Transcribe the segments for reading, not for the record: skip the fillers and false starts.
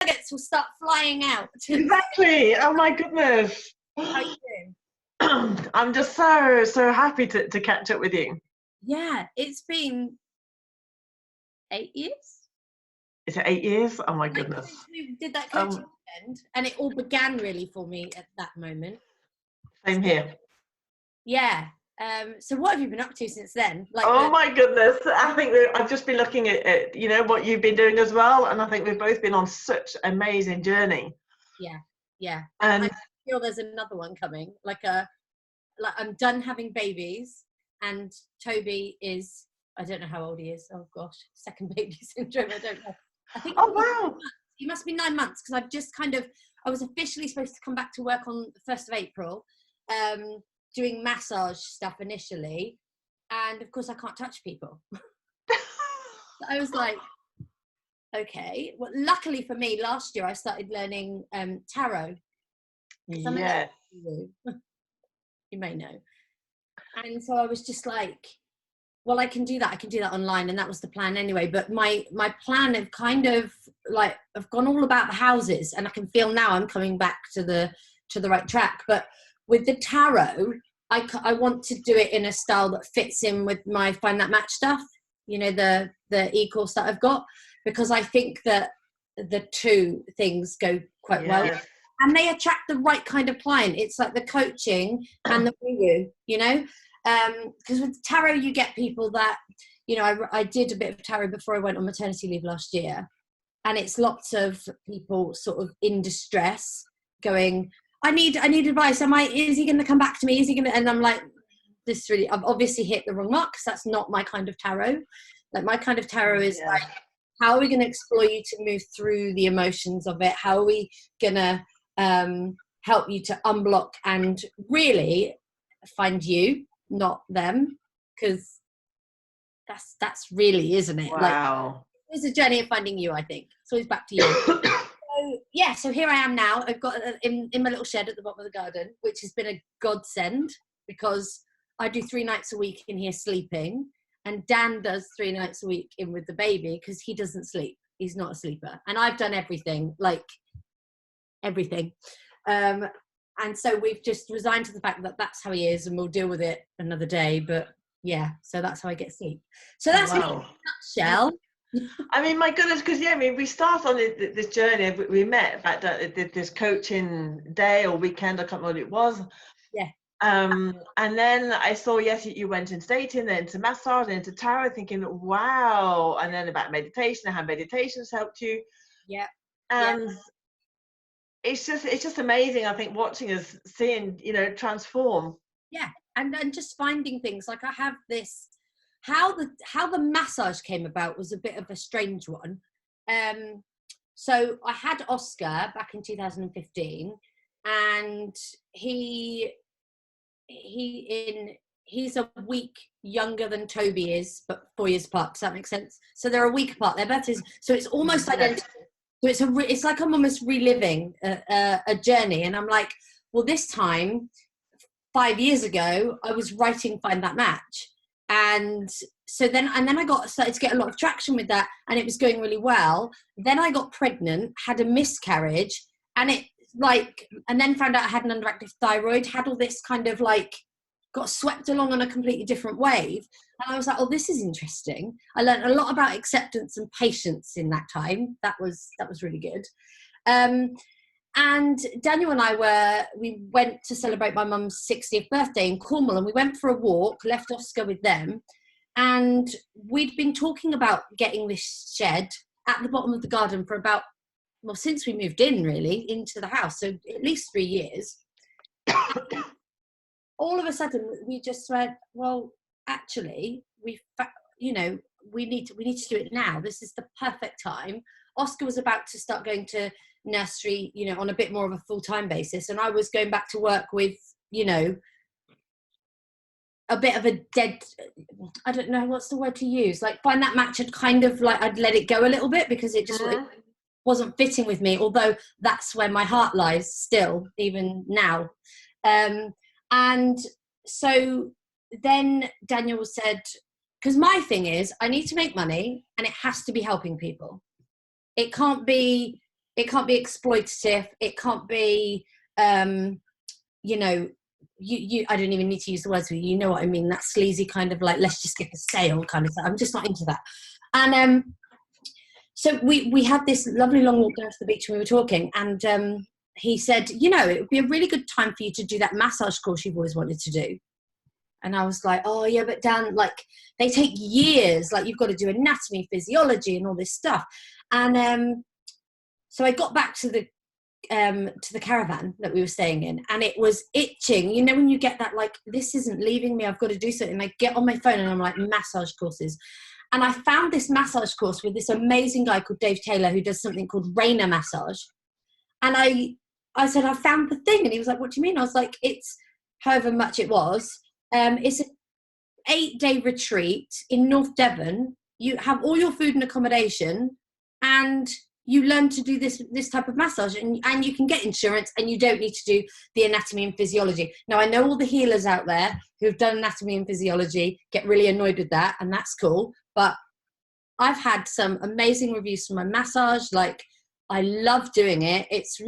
nuggets will start flying out. Exactly. Oh my goodness. How you doing? I'm just so happy to catch up with you. Yeah, it's been 8 years. Is it 8 years? Oh my goodness. We did that coaching weekend, and it all began really for me at that moment. Same here. Yeah. So what have you been up to since then? My goodness. I think I've just been looking at what you've been doing as well, and I think we've both been on such an amazing journey. Yeah. And I feel there's another one coming. Like I'm done having babies, and Toby is, I don't know how old he is. Oh gosh, second baby syndrome. I don't know. I think. Oh wow. He must be 9 months, because I've just I was officially supposed to come back to work on the 1st of April, doing massage stuff initially, and of course I can't touch people. I was like, okay. Well, luckily for me, last year I started learning tarot. Yeah. You may know. And so I was just like, well, I can do that online, and that was the plan anyway. But my plan of kind of like, I've gone all about the houses, and I can feel now I'm coming back to the right track. But with the tarot, I want to do it in a style that fits in with my Find That Match stuff, the e-course that I've got, because I think that the two things go quite well, and they attract the right kind of client. It's like the coaching and the woo, because with tarot you get people that, I did a bit of tarot before I went on maternity leave last year, and it's lots of people sort of in distress going, I need advice. Is he going to come back to me? Is he going to? And I'm like, I've obviously hit the wrong mark, because that's not my kind of tarot. Like, my kind of tarot is like, how are we going to explore you to move through the emotions of it? How are we going to help you to unblock and really find you, not them? Because that's really, isn't it? Wow. Like, it's a journey of finding you, I think. It's always back to you. So here I am now. I've got in my little shed at the bottom of the garden, which has been a godsend, because I do 3 nights a week in here sleeping, and Dan does 3 nights a week in with the baby, because he doesn't sleep. He's not a sleeper. And I've done everything. And so we've just resigned to the fact that that's how he is, and we'll deal with it another day. But yeah, so that's how I get sleep. So that's me in a nutshell. I mean, my goodness, because we start on this journey. We met, in fact, this coaching day or weekend, I can't remember what it was. Yeah. And then I saw, you went into dating, then into massage, then into tarot, thinking, wow. And then about meditation, how meditation's helped you. Yeah. And it's just amazing, I think, watching us, seeing, transform. Yeah. And just finding things like, I have this, how the massage came about was a bit of a strange one. So I had Oscar back in 2015, and he's a week younger than Toby is, but 4 years apart. Does that make sense? So they're a week apart. Their birthdays, so it's almost identical. So it's like I'm almost reliving a journey. And I'm like, well, this time 5 years ago, I was writing Find That Match. And so then I started to get a lot of traction with that, and it was going really well. Then I got pregnant, had a miscarriage, and then found out I had an underactive thyroid, had all this kind of got swept along on a completely different wave. And I was like, oh, this is interesting. I learned a lot about acceptance and patience in that time. That was really good. And Daniel and we went to celebrate my mum's 60th birthday in Cornwall, and we went for a walk, left Oscar with them. And we'd been talking about getting this shed at the bottom of the garden for since we moved in, really, into the house. So at least 3 years. All of a sudden, we just went, well, actually, we need to do it now. This is the perfect time. Oscar was about to start going to nursery, on a bit more of a full-time basis, and I was going back to work with, a bit of a dead, I don't know what's the word to use, Find That Match had kind of I'd let it go a little bit, because it just it wasn't fitting with me, although that's where my heart lies still, even now. And so then Daniel said, because my thing is, I need to make money, and it has to be helping people. It can't be it can't be exploitative. It can't be, you know, you I don't even need to use the words with you know what I mean, that sleazy kind of like, let's just get the sale kind of stuff. I'm just not into that. And so we had this lovely long walk down to the beach and we were talking, and he said, you know, it would be a really good time for you to do that massage course you've always wanted to do. And I was like, oh yeah, but Dan, like they take years, like you've got to do anatomy, physiology and all this stuff. And so I got back to the caravan that we were staying in, and it was itching. You know, when you get that, like, this isn't leaving me, I've got to do something. I get on my phone and I'm like, massage courses. And I found this massage course with this amazing guy called Dave Taylor, who does something called Rainer massage. And I said, I found the thing. And he was like, what do you mean? I was like, it's however much it was. It's an 8-day retreat in North Devon. You have all your food and accommodation, and you learn to do this type of massage, and you can get insurance, and you don't need to do the anatomy and physiology. Now, I know all the healers out there who've done anatomy and physiology get really annoyed with that, and that's cool. But I've had some amazing reviews from my massage. Like, I love doing it. It's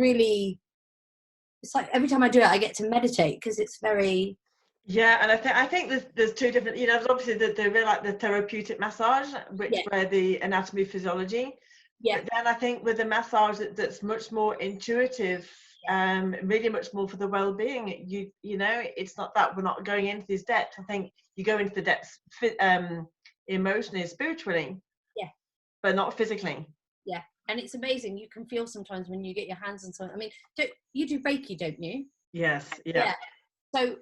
like every time I do it, I get to meditate because it's very... Yeah, and I think there's two different, you know, there's obviously the therapeutic massage, which where the anatomy physiology. Yeah. But then I think with the massage that's much more intuitive, really much more for the well-being. You know, it's not that we're not going into these depths. I think you go into the depths emotionally, spiritually. Yeah. But not physically. Yeah. And it's amazing. You can feel sometimes when you get your hands on something. I mean, you do Reiki, don't you? Yes. Yeah. So,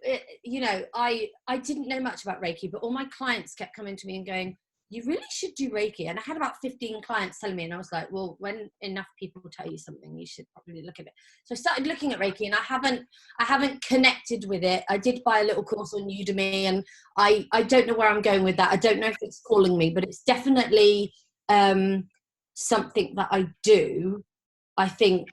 you know, I didn't know much about Reiki, but all my clients kept coming to me and going, you really should do Reiki. And I had about 15 clients telling me, and I was like, well, when enough people tell you something, you should probably look at it. So I started looking at Reiki, and I haven't connected with it. I did buy a little course on Udemy, and I don't know where I'm going with that. I don't know if it's calling me, but it's definitely something that I do, I think,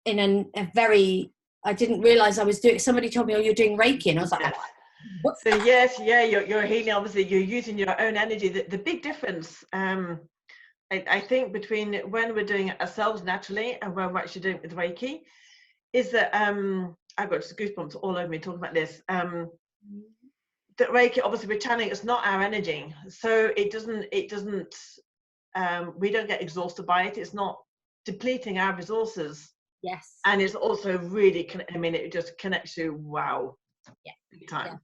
in a very... I didn't realize I was doing... Somebody told me, oh, you're doing Reiki. And I was like, yes. What's that? Yes, yeah, you're healing. Obviously, you're using your own energy. The big difference, I think, between when we're doing it ourselves naturally and when we're actually doing it with Reiki, is that I've got just goosebumps all over me talking about this. That Reiki, obviously, we're channeling. It's not our energy, so it doesn't. We don't get exhausted by it. It's not depleting our resources. Yes. And it's also really, I mean, it just connects you. Wow. Yeah. Big time.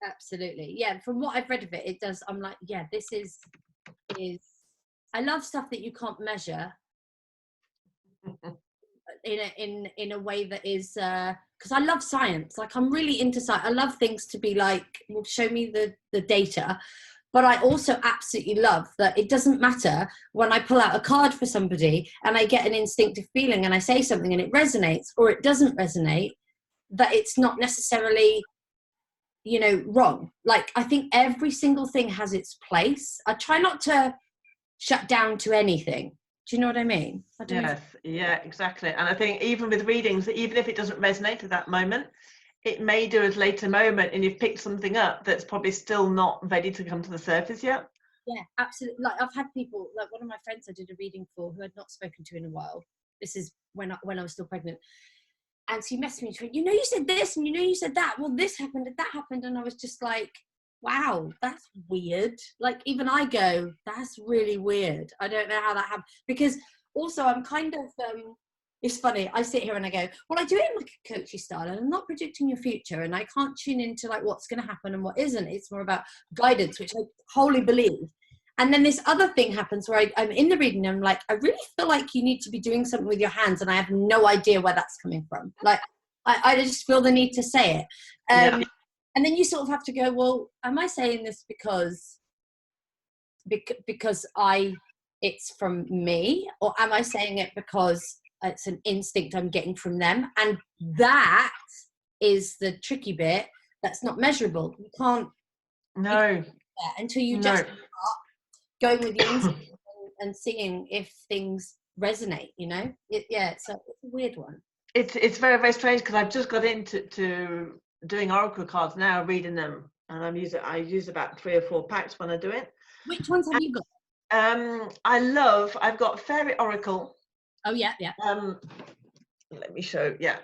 Yeah, absolutely. Yeah. From what I've read of it, it does. I'm like, yeah, this is. I love stuff that you can't measure. in a way that is because I love science. Like, I'm really into science. I love things to be like, well, show me the data. But I also absolutely love that it doesn't matter when I pull out a card for somebody and I get an instinctive feeling and I say something and it resonates or it doesn't resonate, that it's not necessarily, you know, wrong. Like, I think every single thing has its place. I try not to shut down to anything. Do you know what I mean? Yes, yeah, exactly. And I think even with readings, even if it doesn't resonate at that moment, it may do at a later moment, and you've picked something up that's probably still not ready to come to the surface yet. Yeah, absolutely. Like, I've had people, like one of my friends I did a reading for who I'd not spoken to in a while. This is when I was still pregnant. And she messaged me, you know, you said this and you know you said that. Well, this happened and that happened. And I was just like, wow, that's weird. Like, even I go, that's really weird. I don't know how that happened. Because also I'm kind of... it's funny, I sit here and I go, well, I do it in like a coachy style and I'm not predicting your future and I can't tune into like what's going to happen and what isn't. It's more about guidance, which I wholly believe. And then this other thing happens where I'm in the reading and I'm like, I really feel like you need to be doing something with your hands and I have no idea where that's coming from. Like, I just feel the need to say it. And then you sort of have to go, well, am I saying this because it's from me, or am I saying it because it's an instinct I'm getting from them? And that is the tricky bit that's not measurable. You can't until you just start going with your instinct and seeing if things resonate, you know. It's a weird one. It's very, very strange because I've just got into doing oracle cards now, reading them, and I use about 3 or 4 packs when I do it. Which ones have you got? I've got Fairy Oracle. Oh yeah, yeah. Let me show. Yeah,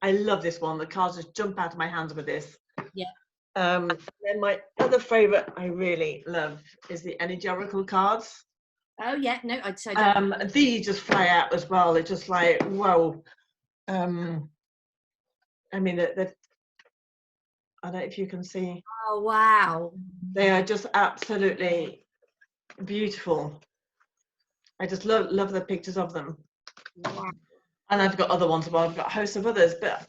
I love this one. The cards just jump out of my hands with this. Yeah. Then my other favorite I really love is the Energy Oracle cards. Oh yeah, no, these just fly out as well. They're just like, whoa. I mean, they're, I don't know if you can see. Oh wow. They are just absolutely beautiful. I just love the pictures of them. Wow. And I've got other ones as well. I've got a host of others, but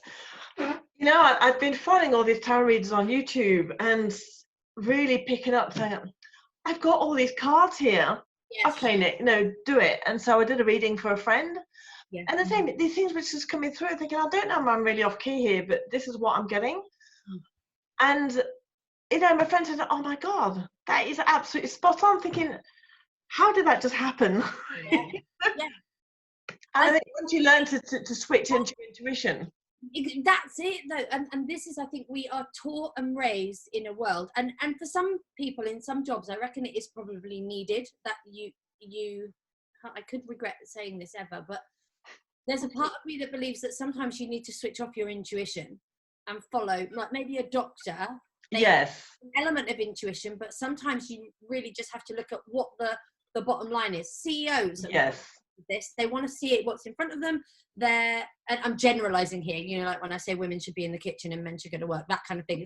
you know, I've been following all these tarot readers on YouTube and really picking up saying, I've got all these cards here. Yes. Okay, Nick, no, do it. And so I did a reading for a friend. Yeah. And the same, these things which is coming through, thinking, I don't know if I'm really off key here, but this is what I'm getting. And, you know, my friend said, oh my God, that is absolutely spot on. Thinking, how did that just happen? Yeah. Yeah. And I think once you learn to switch into your intuition. That's it though, and this is, I think we are taught and raised in a world, and for some people in some jobs, I reckon it is probably needed that you I could regret saying this ever, but there's a part of me that believes that sometimes you need to switch off your intuition and follow, like maybe a doctor. Yes. An element of intuition, but sometimes you really just have to look at what the bottom line is. CEOs. Yes. This, they want to see it, what's in front of them. And I'm generalizing here, you know, like when I say women should be in the kitchen and men should go to work, that kind of thing.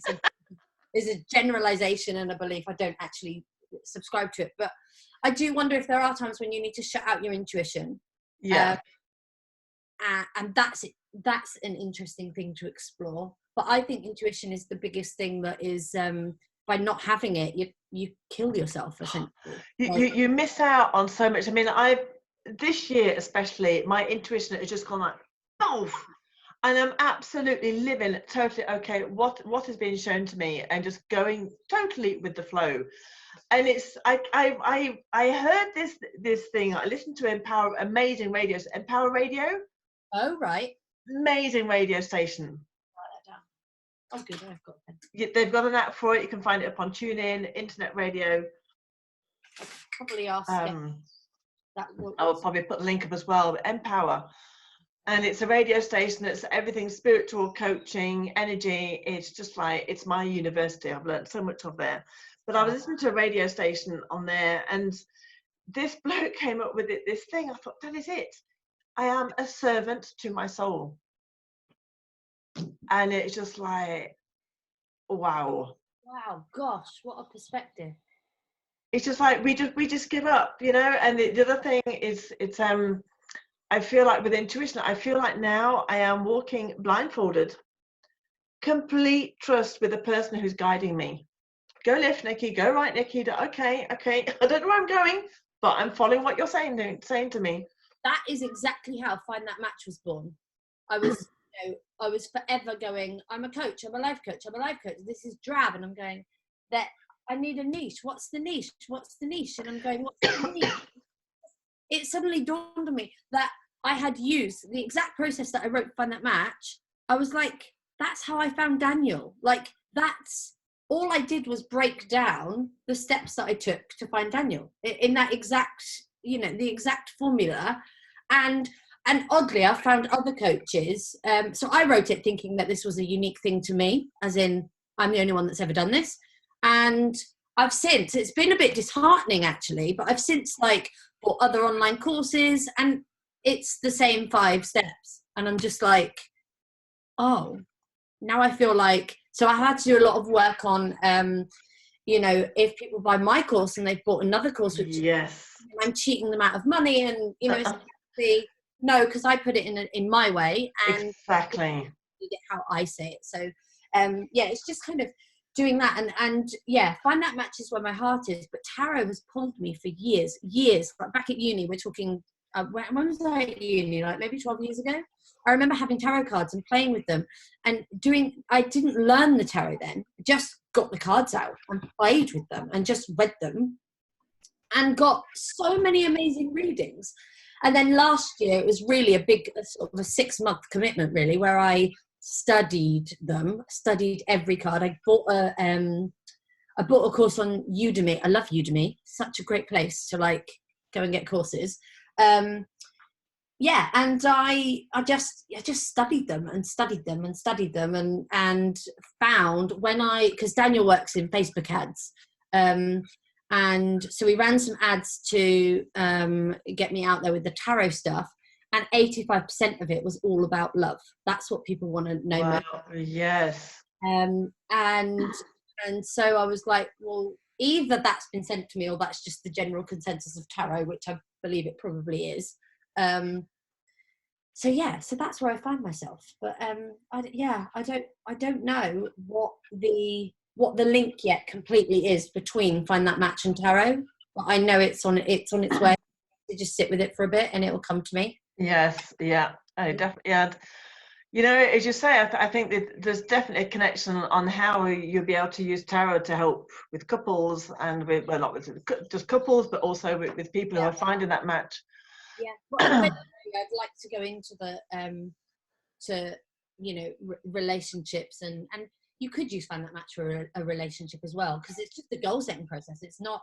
It's a generalization and a belief. I don't actually subscribe to it, but I do wonder if there are times when you need to shut out your intuition. Yeah. And that's an interesting thing to explore. But I think intuition is the biggest thing that is, by not having it, you kill yourself essentially. You miss out on so much. I mean, this year especially, my intuition has just gone like, oh, and I'm absolutely living totally okay. What has been shown to me, and just going totally with the flow. And it's I heard this thing. I listened to amazing radios, Empower Radio. Oh right. Amazing radio station. Oh good, I've got them. They've got an app for it. You can find it up on TuneIn, internet radio. I'll probably ask. I'll probably put the link up as well. Empower, and it's a radio station that's everything spiritual, coaching, energy. It's just like, it's my university. I've learned so much of there. But I was listening to a radio station on there, and this bloke came up with this thing. I thought, that is it. I am a servant to my soul. And it's just like, wow. Wow, gosh, what a perspective. It's just like we just give up, you know. And the other thing is, it's I feel like with intuition, I feel like now I am walking blindfolded. Complete trust with the person who's guiding me. Go left, Nikki. Go right, Nikki. Okay. I don't know where I'm going, but I'm following what you're saying to me. That is exactly how Find That Match was born. I was, I was forever going, I'm a coach. I'm a life coach. This is drab, and I'm going, that I need a niche. What's the niche? And I'm going, what's the niche? It suddenly dawned on me that I had used the exact process that I wrote Find That Match. I was like, that's how I found Daniel. Like, that's all I did was break down the steps that I took to find Daniel in that exact, the exact formula. And oddly, I found other coaches. So I wrote it thinking that this was a unique thing to me, as in I'm the only one that's ever done this. And it's been a bit disheartening actually, but I've since bought other online courses, and it's the same 5 steps. And I'm just like, oh, now I feel like, so I had to do a lot of work on, if people buy my course and they've bought another course, which I'm cheating them out of money, and, it's no, because I put it in my way, and exactly how I say it. So, it's just kind of doing that, and Find That Match is where my heart is. But tarot has pulled me for years. Like back at uni, we're talking, when was I at uni? Like maybe 12 years ago. I remember having tarot cards and playing with them, and I didn't learn the tarot then, just got the cards out and played with them and just read them, and got so many amazing readings. And then last year, it was really a big sort of a 6-month commitment, really, where I studied every card. I bought a course on Udemy. I love Udemy. Such a great place to go and get courses. yeah, and I just studied them and studied them and studied them, and found when because Daniel works in Facebook ads, and so we ran some ads to get me out there with the tarot stuff, and 85% of it was all about love. That's what people want to know Wow. most. Yes. And so I was like, well, either that's been sent to me or that's just the general consensus of tarot, which I believe it probably is. So yeah, so that's where I find myself. But I don't know what the link yet completely is between Find That Match and tarot. But I know it's on its way. To just sit with it for a bit and it will come to me. Yes. Yeah. I definitely. Yeah. You know, as you say, I think that there's definitely a connection on how you'll be able to use tarot to help with couples and with, well, not with just couples, but also with people who are finding that match. Yeah. Well, eventually I'd like to go into the to relationships, and you could use Find That Match for a relationship as well, because it's just a goal setting process. It's not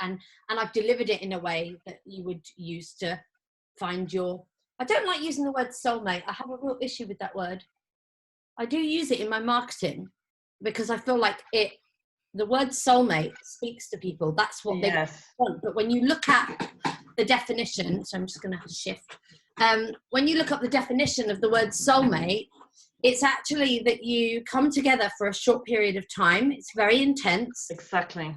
and I've delivered it in a way that you would use to find your. I don't like using the word soulmate. I have a real issue with that word. I do use it in my marketing because I feel like the word soulmate speaks to people. That's what they want. But when you look at the definition, so I'm just going to have to shift. When you look up the definition of the word soulmate, it's actually that you come together for a short period of time. It's very intense. Exactly.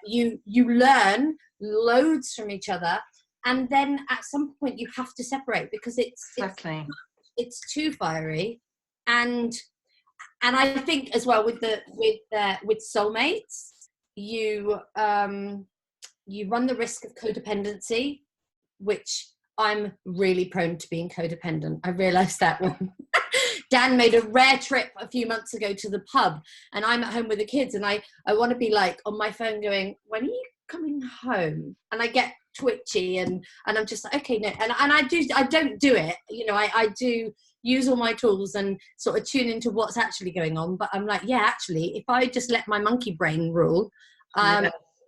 You learn loads from each other, and then at some point you have to separate because it's too fiery. And I think as well with soulmates, you run the risk of codependency, which I'm really prone to being codependent. I realized that when Dan made a rare trip a few months ago to the pub, and I'm at home with the kids, and I want to be like on my phone going, when are you coming home? And I get twitchy, and I'm just like, okay, no. And I don't do it. I do use all my tools and sort of tune into what's actually going on. But I'm like, yeah, actually, if I just let my monkey brain rule,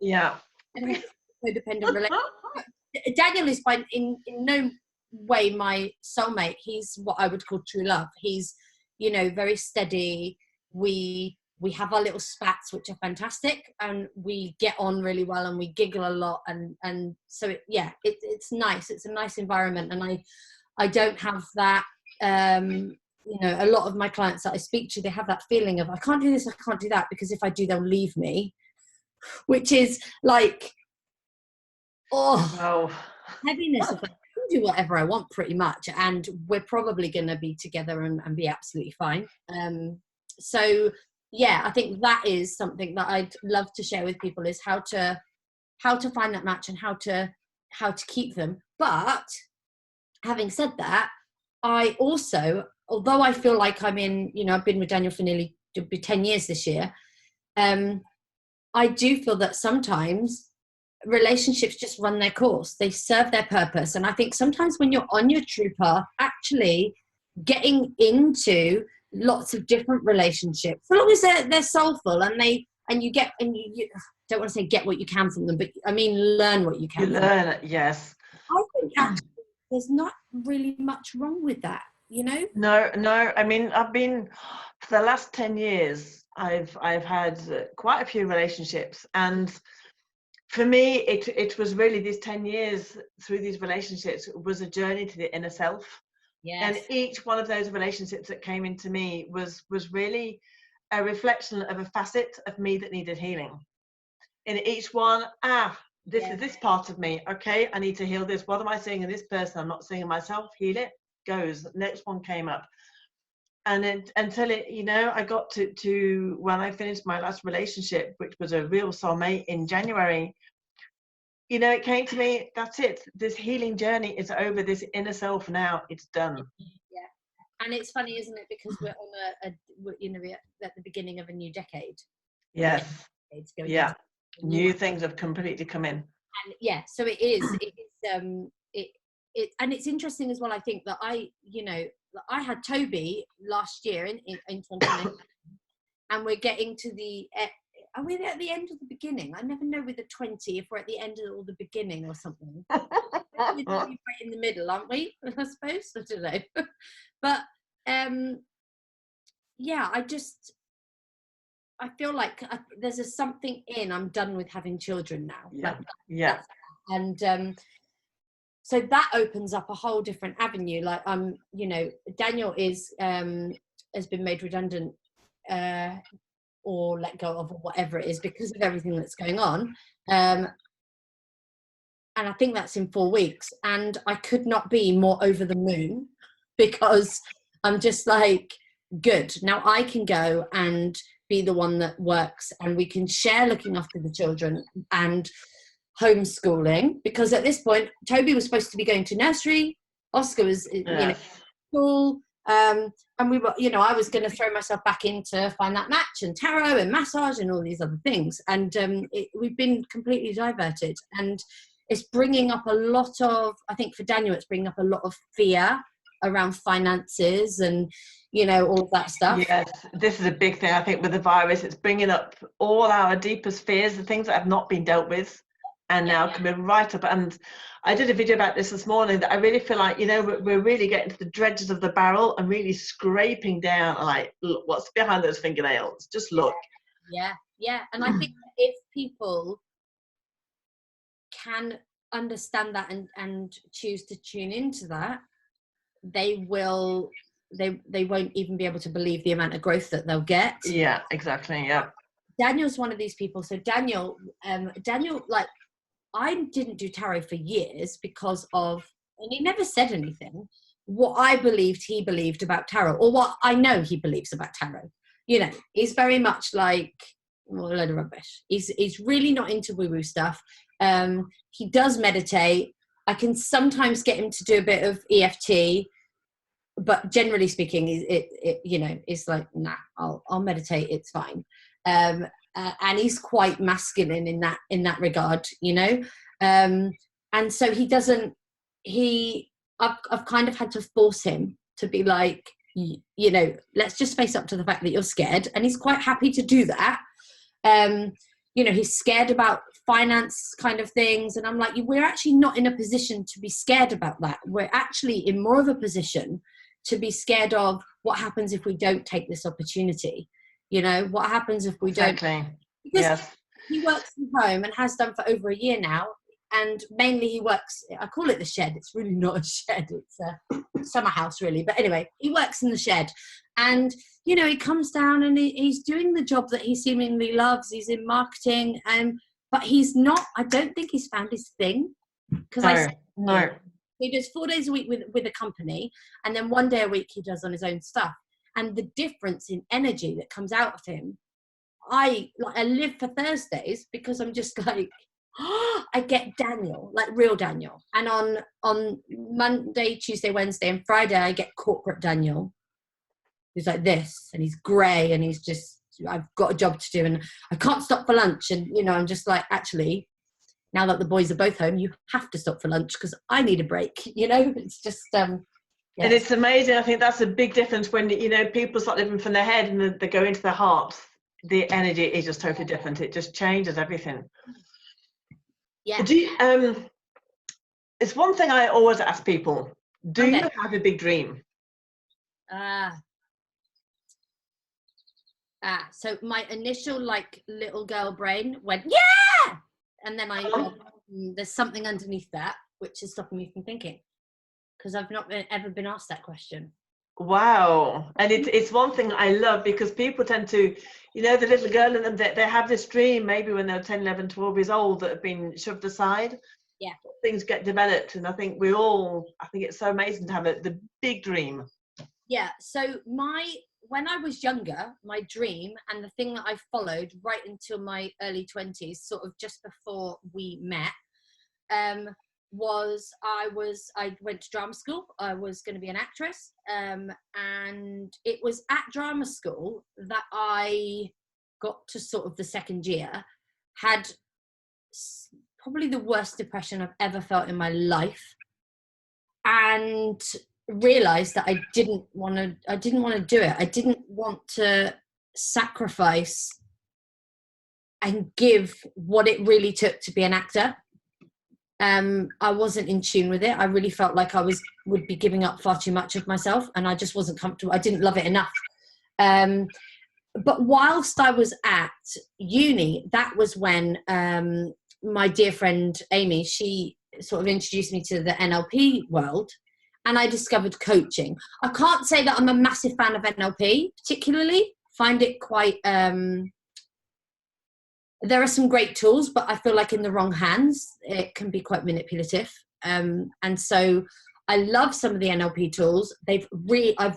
yeah. Codependent relationship. Daniel is in no way my soulmate. He's what I would call true love. He's, very steady. We have our little spats, which are fantastic, and we get on really well, and we giggle a lot, and so it's nice. It's a nice environment, and I don't have that. A lot of my clients that I speak to, they have that feeling of I can't do this, I can't do that, because if I do, they'll leave me, which is like, heaviness of I can do whatever I want pretty much, and we're probably going to be together and be absolutely fine. So yeah, I think that is something that I'd love to share with people, is how to find that match and how to keep them. But having said that, I also, although I feel like I'm in, I've been with Daniel for nearly 10 years this year, I do feel that sometimes relationships just run their course. They serve their purpose. And I think sometimes when you're on your true path, actually getting into lots of different relationships, as long as they're soulful, and you don't want to say get what you can from them, but I mean learn what you can. You learn it, yes. I think actually there's not really much wrong with that, No. I mean, I've been for the last 10 years. I've had quite a few relationships, and for me, it was really these 10 years through these relationships was a journey to the inner self. Yes. And each one of those relationships that came into me was really a reflection of a facet of me that needed healing. In each one, this is this part of me. Okay, I need to heal this. What am I seeing in this person? I'm not seeing in myself. Heal it. Goes. Next one came up. And until I got to when I finished my last relationship, which was a real soulmate in January, it came to me, that's it. This healing journey is over. This inner self now, it's done. Yeah. And it's funny, isn't it? Because we're on we're at the beginning of a new decade. Yes. Yeah. New things have completely come in. And yeah, so it is. And it's interesting as well. I think that I had Toby last year in 2019, and we're getting to the. Are we at the end of the beginning? I never know with the 20 if we're at the end or the beginning or something. We're right in the middle, aren't we? I suppose. I don't know. But yeah, I feel like there's a something I'm done with having children now. Yeah. Like Yeah. and so that opens up a whole different avenue. Like you know, Daniel has been made redundant or let go of, or whatever it is, because of everything that's going on. And I think that's in 4 weeks. And I could not be more over the moon, because I'm just like, good. Now I can go and be the one that works, and we can share looking after the children and homeschooling, because at this point Toby was supposed to be going to nursery, Oscar was you know, school, and we were, you know, I was going to throw myself back into Find That Match and tarot and massage and all these other things, and we've been completely diverted, and it's bringing up a lot of, I think for Daniel, it's bringing up a lot of fear around finances and, you know, all of that stuff. Yes, this is a big thing, I think, with the virus. It's bringing up all our deepest fears, the things that have not been dealt with, and now coming right up. And I did a video about this morning, that I really feel like, you know, we're really getting to the dregs of the barrel and really scraping down, like, look, what's behind those fingernails? Just look. Yeah. And I think if people can understand that and choose to tune into that, they won't even be able to believe the amount of growth that they'll get. Yeah, exactly. Yeah. Daniel's one of these people. So Daniel, like, I didn't do tarot for years because of, and he never said anything, what I believed he believed about tarot, or what I know he believes about tarot. You know, he's very much like, well, a load of rubbish. He's really not into woo-woo stuff. He does meditate. I can sometimes get him to do a bit of EFT, but generally speaking, it you know, it's like, nah, I'll meditate, it's fine. And he's quite masculine in that regard, you know. And so he doesn't. I've kind of had to force him to be like, you know, let's just face up to the fact that you're scared, and he's quite happy to do that. You know, he's scared about finance kind of things, and I'm like, we're actually not in a position to be scared about that. We're actually in more of a position to be scared of what happens if we don't take this opportunity. You know, what happens if we don't? Because yes. He works from home and has done for over a year now, and mainly he works, I call it the shed, it's really not a shed, it's a summer house really, but anyway, he works in the shed, and you know, he comes down and he's doing the job that he seemingly loves. He's in marketing, but he's not, I don't think he's found his thing, because no. He does 4 days a week with a company, and then 1 day a week he does on his own stuff. And the difference in energy that comes out of him, I live for Thursdays, because I'm just like, I get Daniel, like real Daniel. And on Monday, Tuesday, Wednesday, and Friday, I get corporate Daniel, who's like this, and he's grey, and he's just, I've got a job to do, and I can't stop for lunch. And you know, I'm just like, actually, now that the boys are both home, you have to stop for lunch because I need a break. You know, it's just and it's amazing. I think that's a big difference when, you know, people start living from their head and they go into their heart. The energy is just totally different. It just changes everything. Yeah. It's one thing I always ask people: do you have a big dream? So my initial, like, little girl brain went, yeah, and then there's something underneath that which is stopping me from thinking, because I've not ever been asked that question. Wow. And it's one thing I love, because people tend to, you know, the little girl in them, they have this dream maybe when they're 10, 11, 12 years old that have been shoved aside. Yeah. Things get developed, and I think it's so amazing to have the big dream. Yeah. So when I was younger, my dream, and the thing that I followed right until my early 20s, sort of just before we met, was I went to drama school. I was going to be an actress, and it was at drama school that I got to sort of the second year, had probably the worst depression I've ever felt in my life, and realized that I didn't want to do it. I didn't want to sacrifice and give what it really took to be an actor. I wasn't in tune with it. I really felt like would be giving up far too much of myself, and I just wasn't comfortable. I didn't love it enough. But whilst I was at uni, that was when my dear friend Amy, she sort of introduced me to the NLP world, and I discovered coaching. I can't say that I'm a massive fan of NLP, particularly. Find it quite... there are some great tools, but I feel like in the wrong hands, it can be quite manipulative. And so I love some of the NLP tools. I've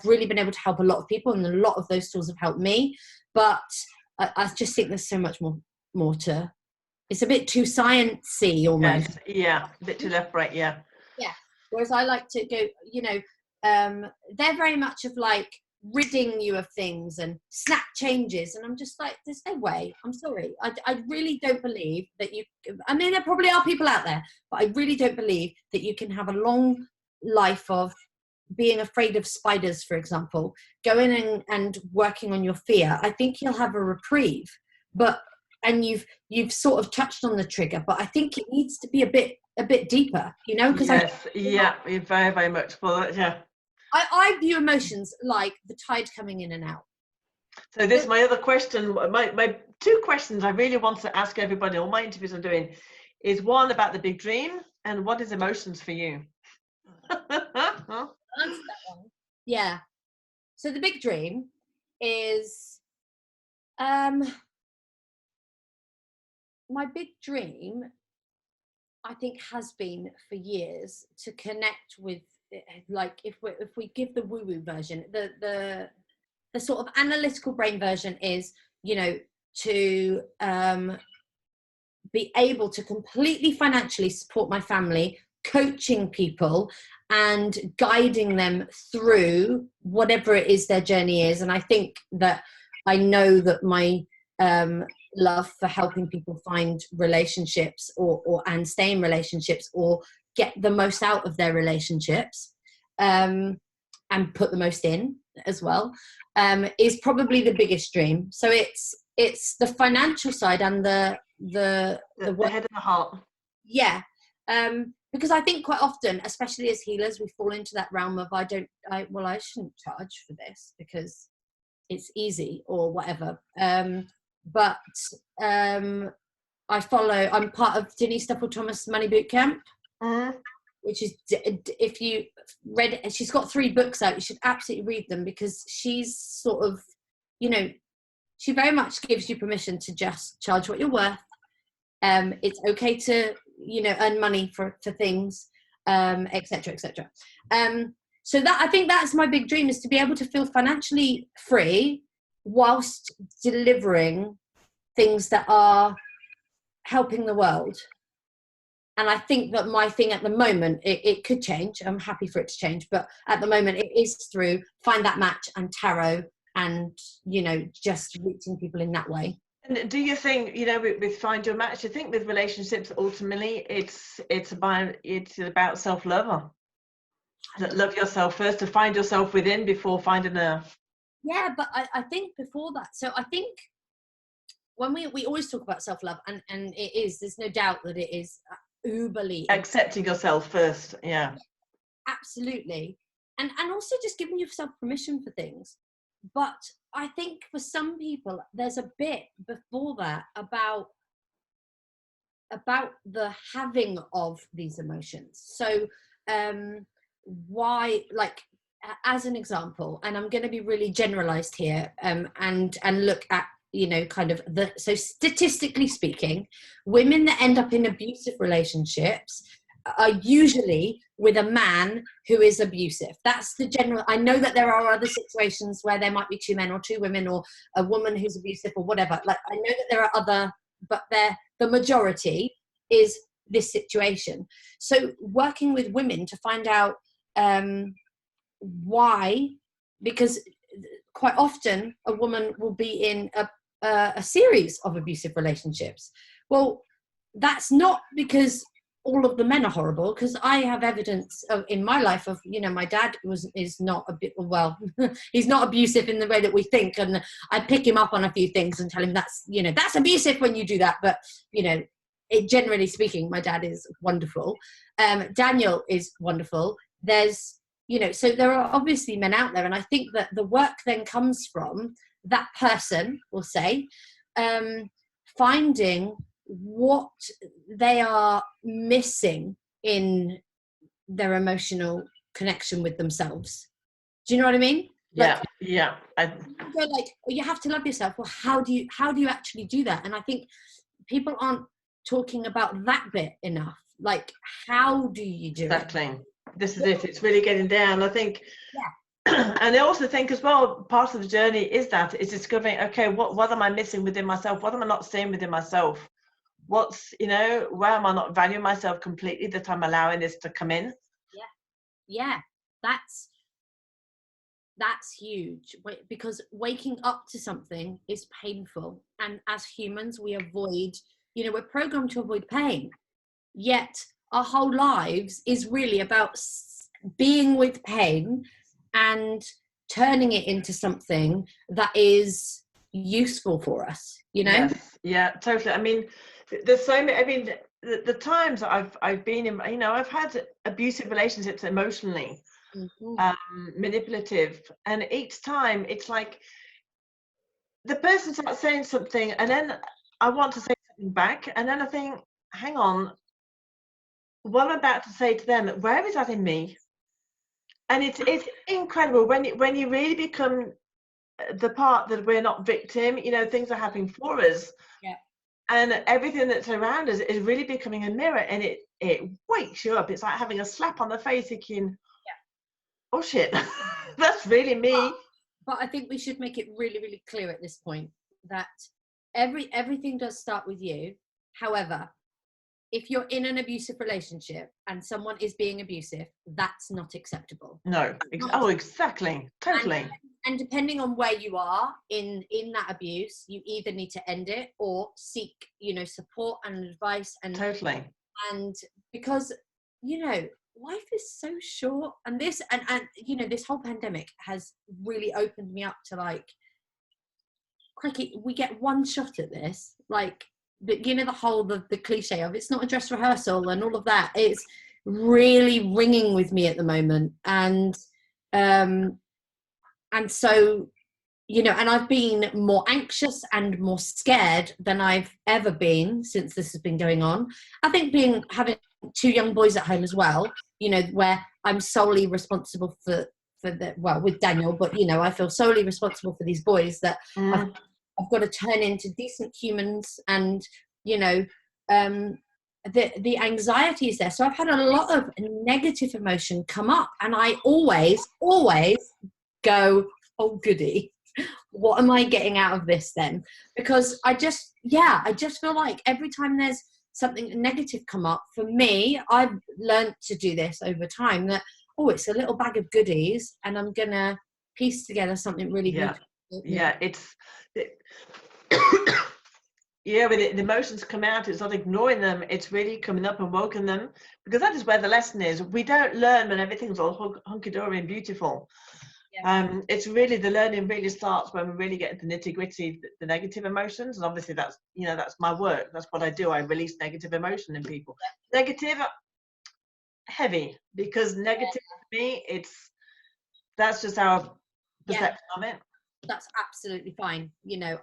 really been able to help a lot of people, and a lot of those tools have helped me. But I just think there's so much more to. It's a bit too sciencey almost. Yes, yeah, a bit too left, right, yeah. Yeah. Whereas I like to go, they're very much of like ridding you of things and snap changes, and I'm just like, there's no way. I'm sorry, I really don't believe that you, I mean, there probably are people out there, but I really don't believe that you can have a long life of being afraid of spiders, for example, going in and working on your fear. I think you'll have a reprieve, and you've sort of touched on the trigger, but I think it needs to be a bit deeper, because yes, very, very much for that, yeah. I view emotions like the tide coming in and out. So this is my other question. My two questions I really want to ask everybody, all my interviews I'm doing, is one about the big dream, and what is emotions for you? Yeah. So the big dream is, my big dream, I think, has been for years to connect with, like, if we give the woo-woo version, the sort of analytical brain version is, to be able to completely financially support my family, coaching people and guiding them through whatever it is their journey is. And I think that I know that my love for helping people find relationships and stay in relationships or get the most out of their relationships, and put the most in as well, is probably the biggest dream. So it's the financial side and the head and the heart. Yeah. Because I think quite often, especially as healers, we fall into that realm of I shouldn't charge for this because it's easy or whatever. But I'm part of Denise Stapple-Thomas Money Bootcamp, which is, if you read, she's got 3 books out, you should absolutely read them, because she's sort of, she very much gives you permission to just charge what you're worth. It's okay to, earn money for things, et cetera, et cetera. So that, I think that's my big dream, is to be able to feel financially free whilst delivering things that are helping the world. And I think that my thing at the moment, it could change. I'm happy for it to change. But at the moment, it is through Find That Match and tarot and, just reaching people in that way. And do you think, with Find Your Match, you think with relationships, ultimately, it's about self-love? Love yourself first, to find yourself within before finding a... Yeah, but I think before that, so I think when we always talk about self-love, and there's no doubt that it is uberly accepting yourself first. Yeah, absolutely. And also just giving yourself permission for things. But I think for some people there's a bit before that about the having of these emotions. So why, like, as an example, and I'm going to be really generalized here, and look at, kind of so statistically speaking, women that end up in abusive relationships are usually with a man who is abusive. That's the general. I know that there are other situations where there might be 2 men or 2 women, or a woman who's abusive or whatever. Like, I know that there are other, but the majority is this situation. So working with women to find out why, because quite often a woman will be in a series of abusive relationships. Well, that's not because all of the men are horrible, because I have evidence in my life of, my dad is not a bit, well, he's not abusive in the way that we think, and I pick him up on a few things and tell him that's abusive when you do that, but generally speaking, my dad is wonderful. Daniel is wonderful. There's, so there are obviously men out there. And I think that the work then comes from that person, we'll say, finding what they are missing in their emotional connection with themselves. Do you know what I mean? Yeah, Go like, well, you have to love yourself. Well, how do you actually do that? And I think people aren't talking about that bit enough. Like, how do you do it? Exactly. This is it. It's really getting down. I think, and I also think as well, part of the journey is discovering, okay, what am I missing within myself? What am I not seeing within myself? What's, where am I not valuing myself completely that I'm allowing this to come in? Yeah, that's huge, because waking up to something is painful, and as humans we avoid, we're programmed to avoid pain, yet our whole lives is really about being with pain and turning it into something that is useful for us, Yes, yeah, totally. I mean, there's so many, I mean, the times I've been in, I've had abusive relationships emotionally, manipulative, and each time it's like the person starts saying something and then I want to say something back, and then I think, hang on, what I'm about to say to them, where is that in me? And it's incredible when you really become the part that we're not victim, things are happening for us, and everything that's around us is really becoming a mirror, and it wakes you up. It's like having a slap on the face, thinking, oh shit, that's really me. But I think we should make it really, really clear at this point that everything does start with you. However, if you're in an abusive relationship and someone is being abusive, that's not acceptable. No. Exactly. Totally. And depending on where you are in that abuse, you either need to end it or seek, support and advice. And totally. And because, life is so short, and this whole pandemic has really opened me up to, like, crikey, we get one shot at this, like, the cliche of it's not a dress rehearsal and all of that. It's really ringing with me at the moment, and so, and I've been more anxious and more scared than I've ever been since this has been going on. I think having 2 young boys at home as well, where I'm solely responsible for with Daniel, but I feel solely responsible for these boys that I've got to turn into decent humans, and the anxiety is there. So I've had a lot of negative emotion come up, and I always go, oh goody, what am I getting out of this then? Because I just feel like every time there's something negative come up, for me, I've learned to do this over time, that it's a little bag of goodies and I'm gonna piece together something really beautiful. When the emotions come out, it's not ignoring them, it's really coming up and woken them, because that is where the lesson is. We don't learn when everything's all hunky-dory and beautiful. It's really, the learning really starts when we really get into nitty-gritty, the negative emotions, and obviously that's that's my work, that's what I do. I release negative emotion in people. Negative, heavy, because negative to me, that's just our perception of it. That's absolutely fine.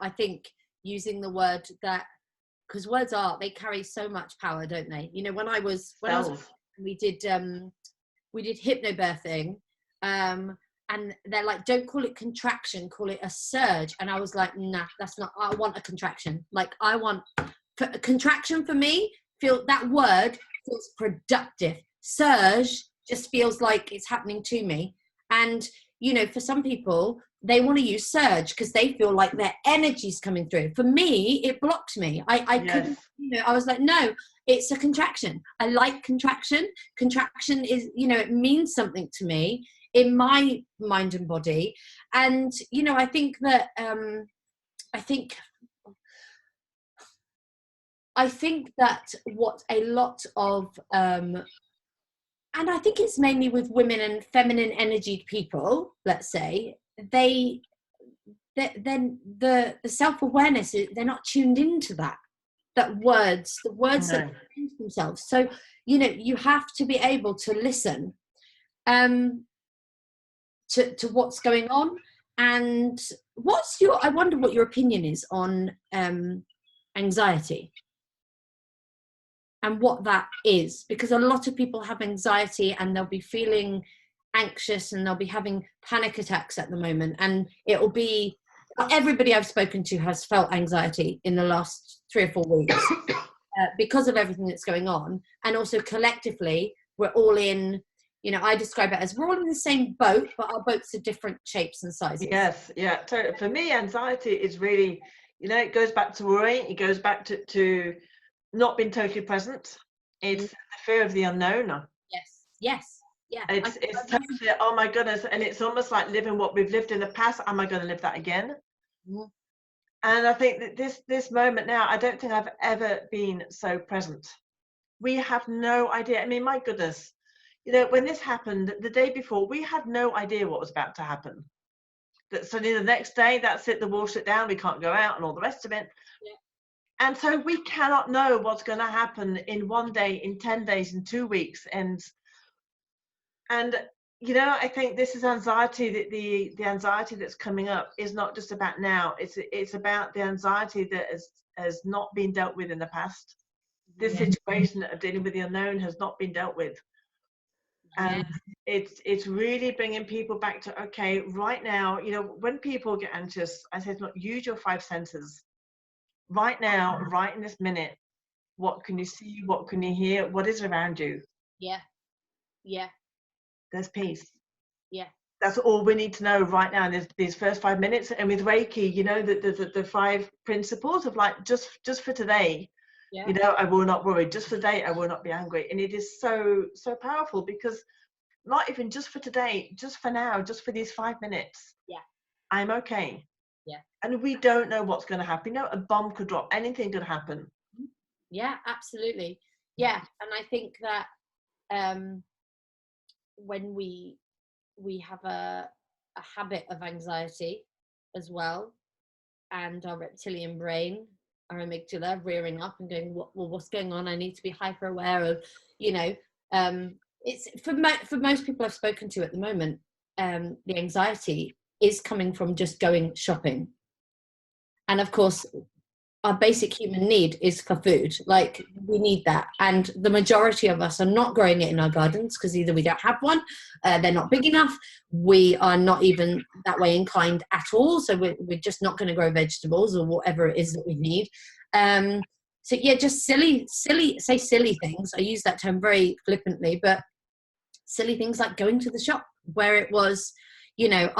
I think using the word that, because words they carry so much power, don't they? When I was we did hypnobirthing, and they're like, don't call it contraction, call it a surge. And I was like, nah, that's not, I want a contraction. Like, I want a contraction. For me, that word feels productive. Surge just feels like it's happening to me. And, for some people, they want to use surge because they feel like their energy's coming through. For me, it blocked me. I couldn't, I was like, no, it's a contraction. I like contraction. Contraction is, it means something to me in my mind and body. And, I think that, I think that what a lot of, and I think it's mainly with women and feminine energied people, let's say, then the self-awareness, they're not tuned into that. that the words No. that change themselves. So, you know, you have to be able to listen to what's going on. And I wonder what your opinion is on anxiety and what that is, because a lot of people have anxiety and they'll be feeling anxious and they'll be having panic attacks at the moment, and it'll be everybody I've spoken to has felt anxiety in the last 3 or 4 weeks because of everything that's going on. And also collectively we're all in, you know, I describe it as we're all in the same boat, but our boats are different shapes and sizes. Yes, yeah. So for me, anxiety is really, you know, it goes back to worry. It goes back to not being totally present. It's the fear of the unknown. Yes. Yeah. It's totally, oh my goodness. And it's almost like living what we've lived in the past. Am I going to live that again? Mm. And I think that this moment now, I don't think I've ever been so present. We have no idea. I mean, my goodness, you know, when this happened the day before, we had no idea what was about to happen. That suddenly the next day, that's it, the wall shut down, we can't go out and all the rest of it. Yeah. And so we cannot know what's going to happen in 1 day, in 10 days, in 2 weeks. And you know, I think this is anxiety, that the anxiety that's coming up is not just about now. It's about the anxiety that has not been dealt with in the past. This situation of dealing with the unknown has not been dealt with. And it's really bringing people back to, okay, right now, you know, when people get anxious, I say, look, use your 5 senses. Right now, right in this minute, what can you see? What can you hear? What is around you? Yeah. There's peace. Yeah. That's all we need to know right now in these first 5 minutes. And with Reiki, you know, the 5 principles of like, just for today, you know, I will not worry. Just for today, I will not be angry. And it is so powerful, because not even just for today, just for now, just for these 5 minutes, I'm okay. And we don't know what's going to happen. You know, a bomb could drop, anything could happen. Yeah, absolutely. Yeah. And I think that when we have a habit of anxiety as well, and our reptilian brain, our amygdala rearing up and going, what's going on? I need to be hyper aware of, you know, it's for most people I've spoken to at the moment, the anxiety is coming from just going shopping. And of course, our basic human need is for food. Like, we need that. And the majority of us are not growing it in our gardens, because either we don't have one, they're not big enough, we are not even that way inclined at all. So we're just not going to grow vegetables or whatever it is that we need. So yeah, just silly things. I use that term very flippantly, but silly things like going to the shop, where it was, you know,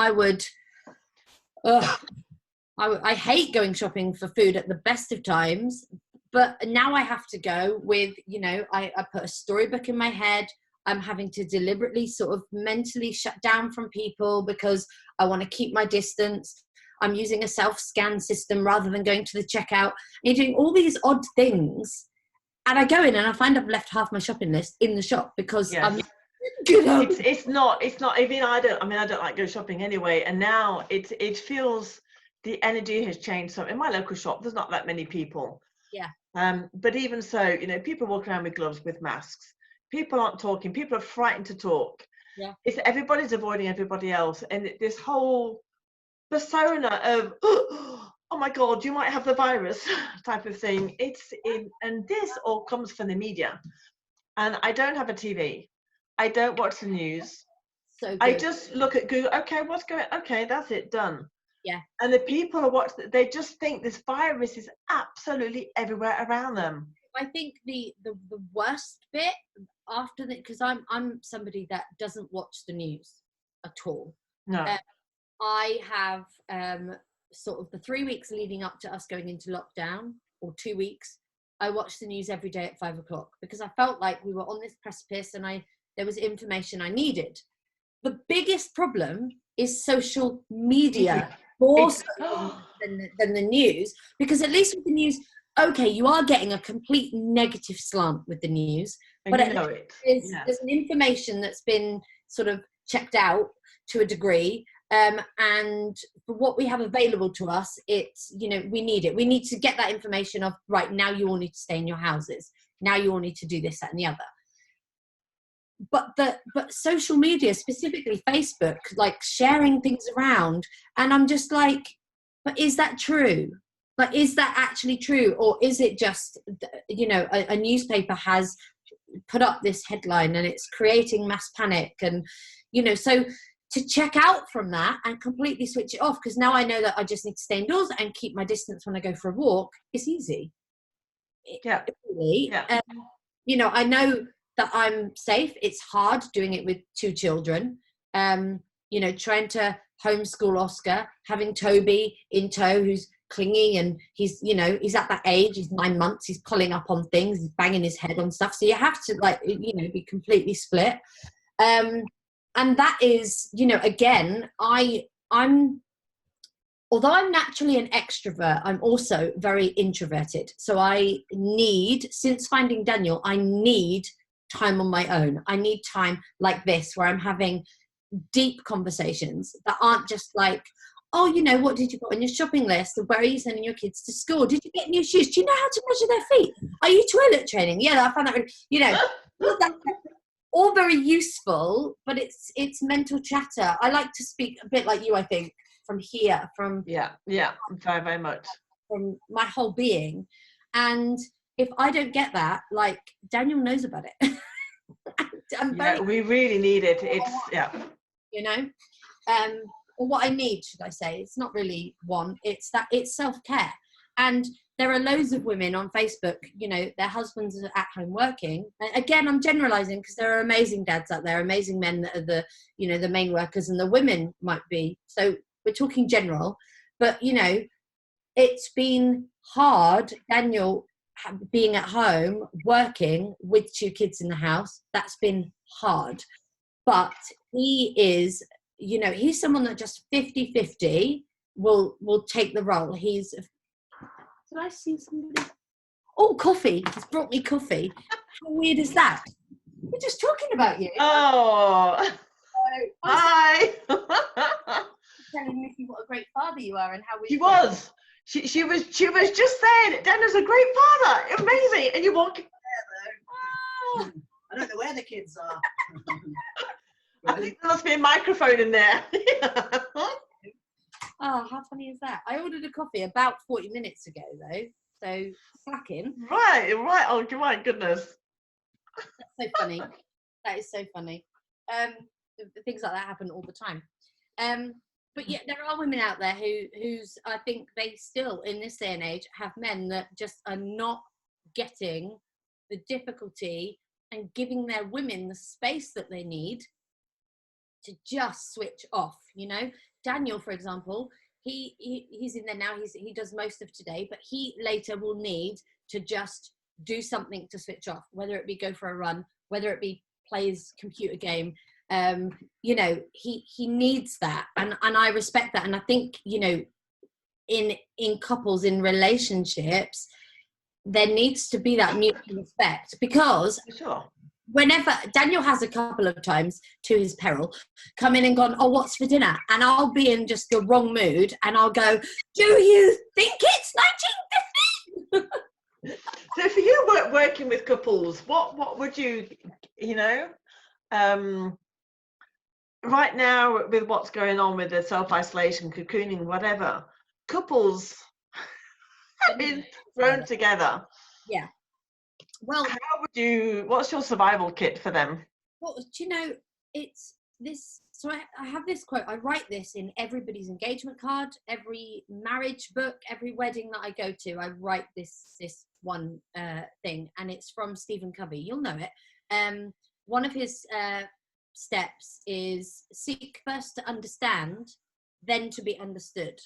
I hate going shopping for food at the best of times, but now I have to go with, you know, I put a storybook in my head. I'm having to deliberately sort of mentally shut down from people because I want to keep my distance. I'm using a self-scan system rather than going to the checkout. And doing all these odd things. And I go in and I find I've left half my shopping list in the shop because I'm it's not even, I don't like go shopping anyway. And now it feels, the energy has changed. So in my local shop, there's not that many people. But even so, you know, people walk around with gloves, with masks. People aren't talking. People are frightened to talk. It's everybody's avoiding everybody else. And this whole persona of, oh my God, you might have the virus type of thing. And this all comes from the media. And I don't have a TV. I don't watch the news. I just look at Google. Okay, what's going on? Okay, that's it, done. And the people are watching, they just think this virus is absolutely everywhere around them. I think the worst bit after that, because I'm somebody that doesn't watch the news at all. No. I have sort of the 3 weeks leading up to us going into lockdown, or 2 weeks, I watched the news every day at 5 o'clock, because I felt like we were on this precipice and there was information I needed. The biggest problem is social media, more so than the news, because at least with the news, okay, you are getting a complete negative slant with the news, but there's an information that's been sort of checked out to a degree. And for what we have available to us, it's, you know, we need it. We need to get that information of, right, now you all need to stay in your houses. Now you all need to do this, that, and the other. But social media, specifically Facebook, like sharing things around, and I'm just like, but is that true? But is that actually true? Or is it just, you know, a newspaper has put up this headline and it's creating mass panic? And, you know, so to check out from that and completely switch it off, because now I know that I just need to stay indoors and keep my distance when I go for a walk, it's easy. Yeah. Really. Yeah. You know, I know that I'm safe. It's hard doing it with 2 children. You know, trying to homeschool Oscar, having Toby in tow, who's clingy, and he's, you know, he's at that age, he's 9 months, he's pulling up on things, he's banging his head on stuff. So you have to, like, you know, be completely split. And that is, you know, again, I'm although I'm naturally an extrovert, I'm also very introverted. So I need, since finding Daniel, I need time on my own. I need time like this, where I'm having deep conversations that aren't just like, oh, you know, what did you put on your shopping list? Where are you sending your kids to school? Did you get new shoes? Do you know how to measure their feet? Are you toilet training? Yeah, I found that really, you know, all very useful, but it's mental chatter. I like to speak a bit like you, I think, from here, from yeah, very, very much, from my whole being. And if I don't get that, like, Daniel knows about it. We really need it. It's, yeah, you know, or what I need, should I say? It's not really one. It's that, it's self-care. And there are loads of women on Facebook, you know, their husbands are at home working. And again, I'm generalizing, because there are amazing dads out there, amazing men that are the, you know, the main workers, and the women might be. So we're talking general, but, you know, it's been hard. Daniel being at home, working with 2 kids in the house, that's been hard. But he is, you know, he's someone that just 50-50 will take the role. He's, did I see somebody? Oh, coffee. He's brought me coffee. How weird is that? We're just talking about you. Oh, hi. Telling Nikki what a great father you are and how we. He was. She was just saying, Daniel's a great father, amazing. And you walk. I don't know where the kids are. I think there must be a microphone in there. Oh, how funny is that? I ordered a coffee about 40 minutes ago, though. So, slacking. Right. Oh, my goodness. That's so funny. That is so funny. Things like that happen all the time. But yeah, there are women out there who's, I think they still, in this day and age, have men that just are not getting the difficulty and giving their women the space that they need to just switch off, you know. Daniel, for example, he's in there now, he does most of today, but he later will need to just do something to switch off, whether it be go for a run, whether it be play his computer game. You know, he needs that, and I respect that. And I think, you know, in couples, in relationships, there needs to be that mutual respect, because sure, whenever Daniel has a couple of times, to his peril, come in and gone, oh, what's for dinner? And I'll be in just the wrong mood, and I'll go, do you think it's 1950? So for you, working with couples, what would you, you know, right now with what's going on with the self-isolation, cocooning, whatever, couples have been thrown together. Yeah. Well, what's your survival kit for them? Well, do you know, it's this, so I have this quote, I write this in everybody's engagement card, every marriage book, every wedding that I go to, I write this one thing, and it's from Stephen Covey. You'll know it. One of his steps is seek first to understand, then to be understood.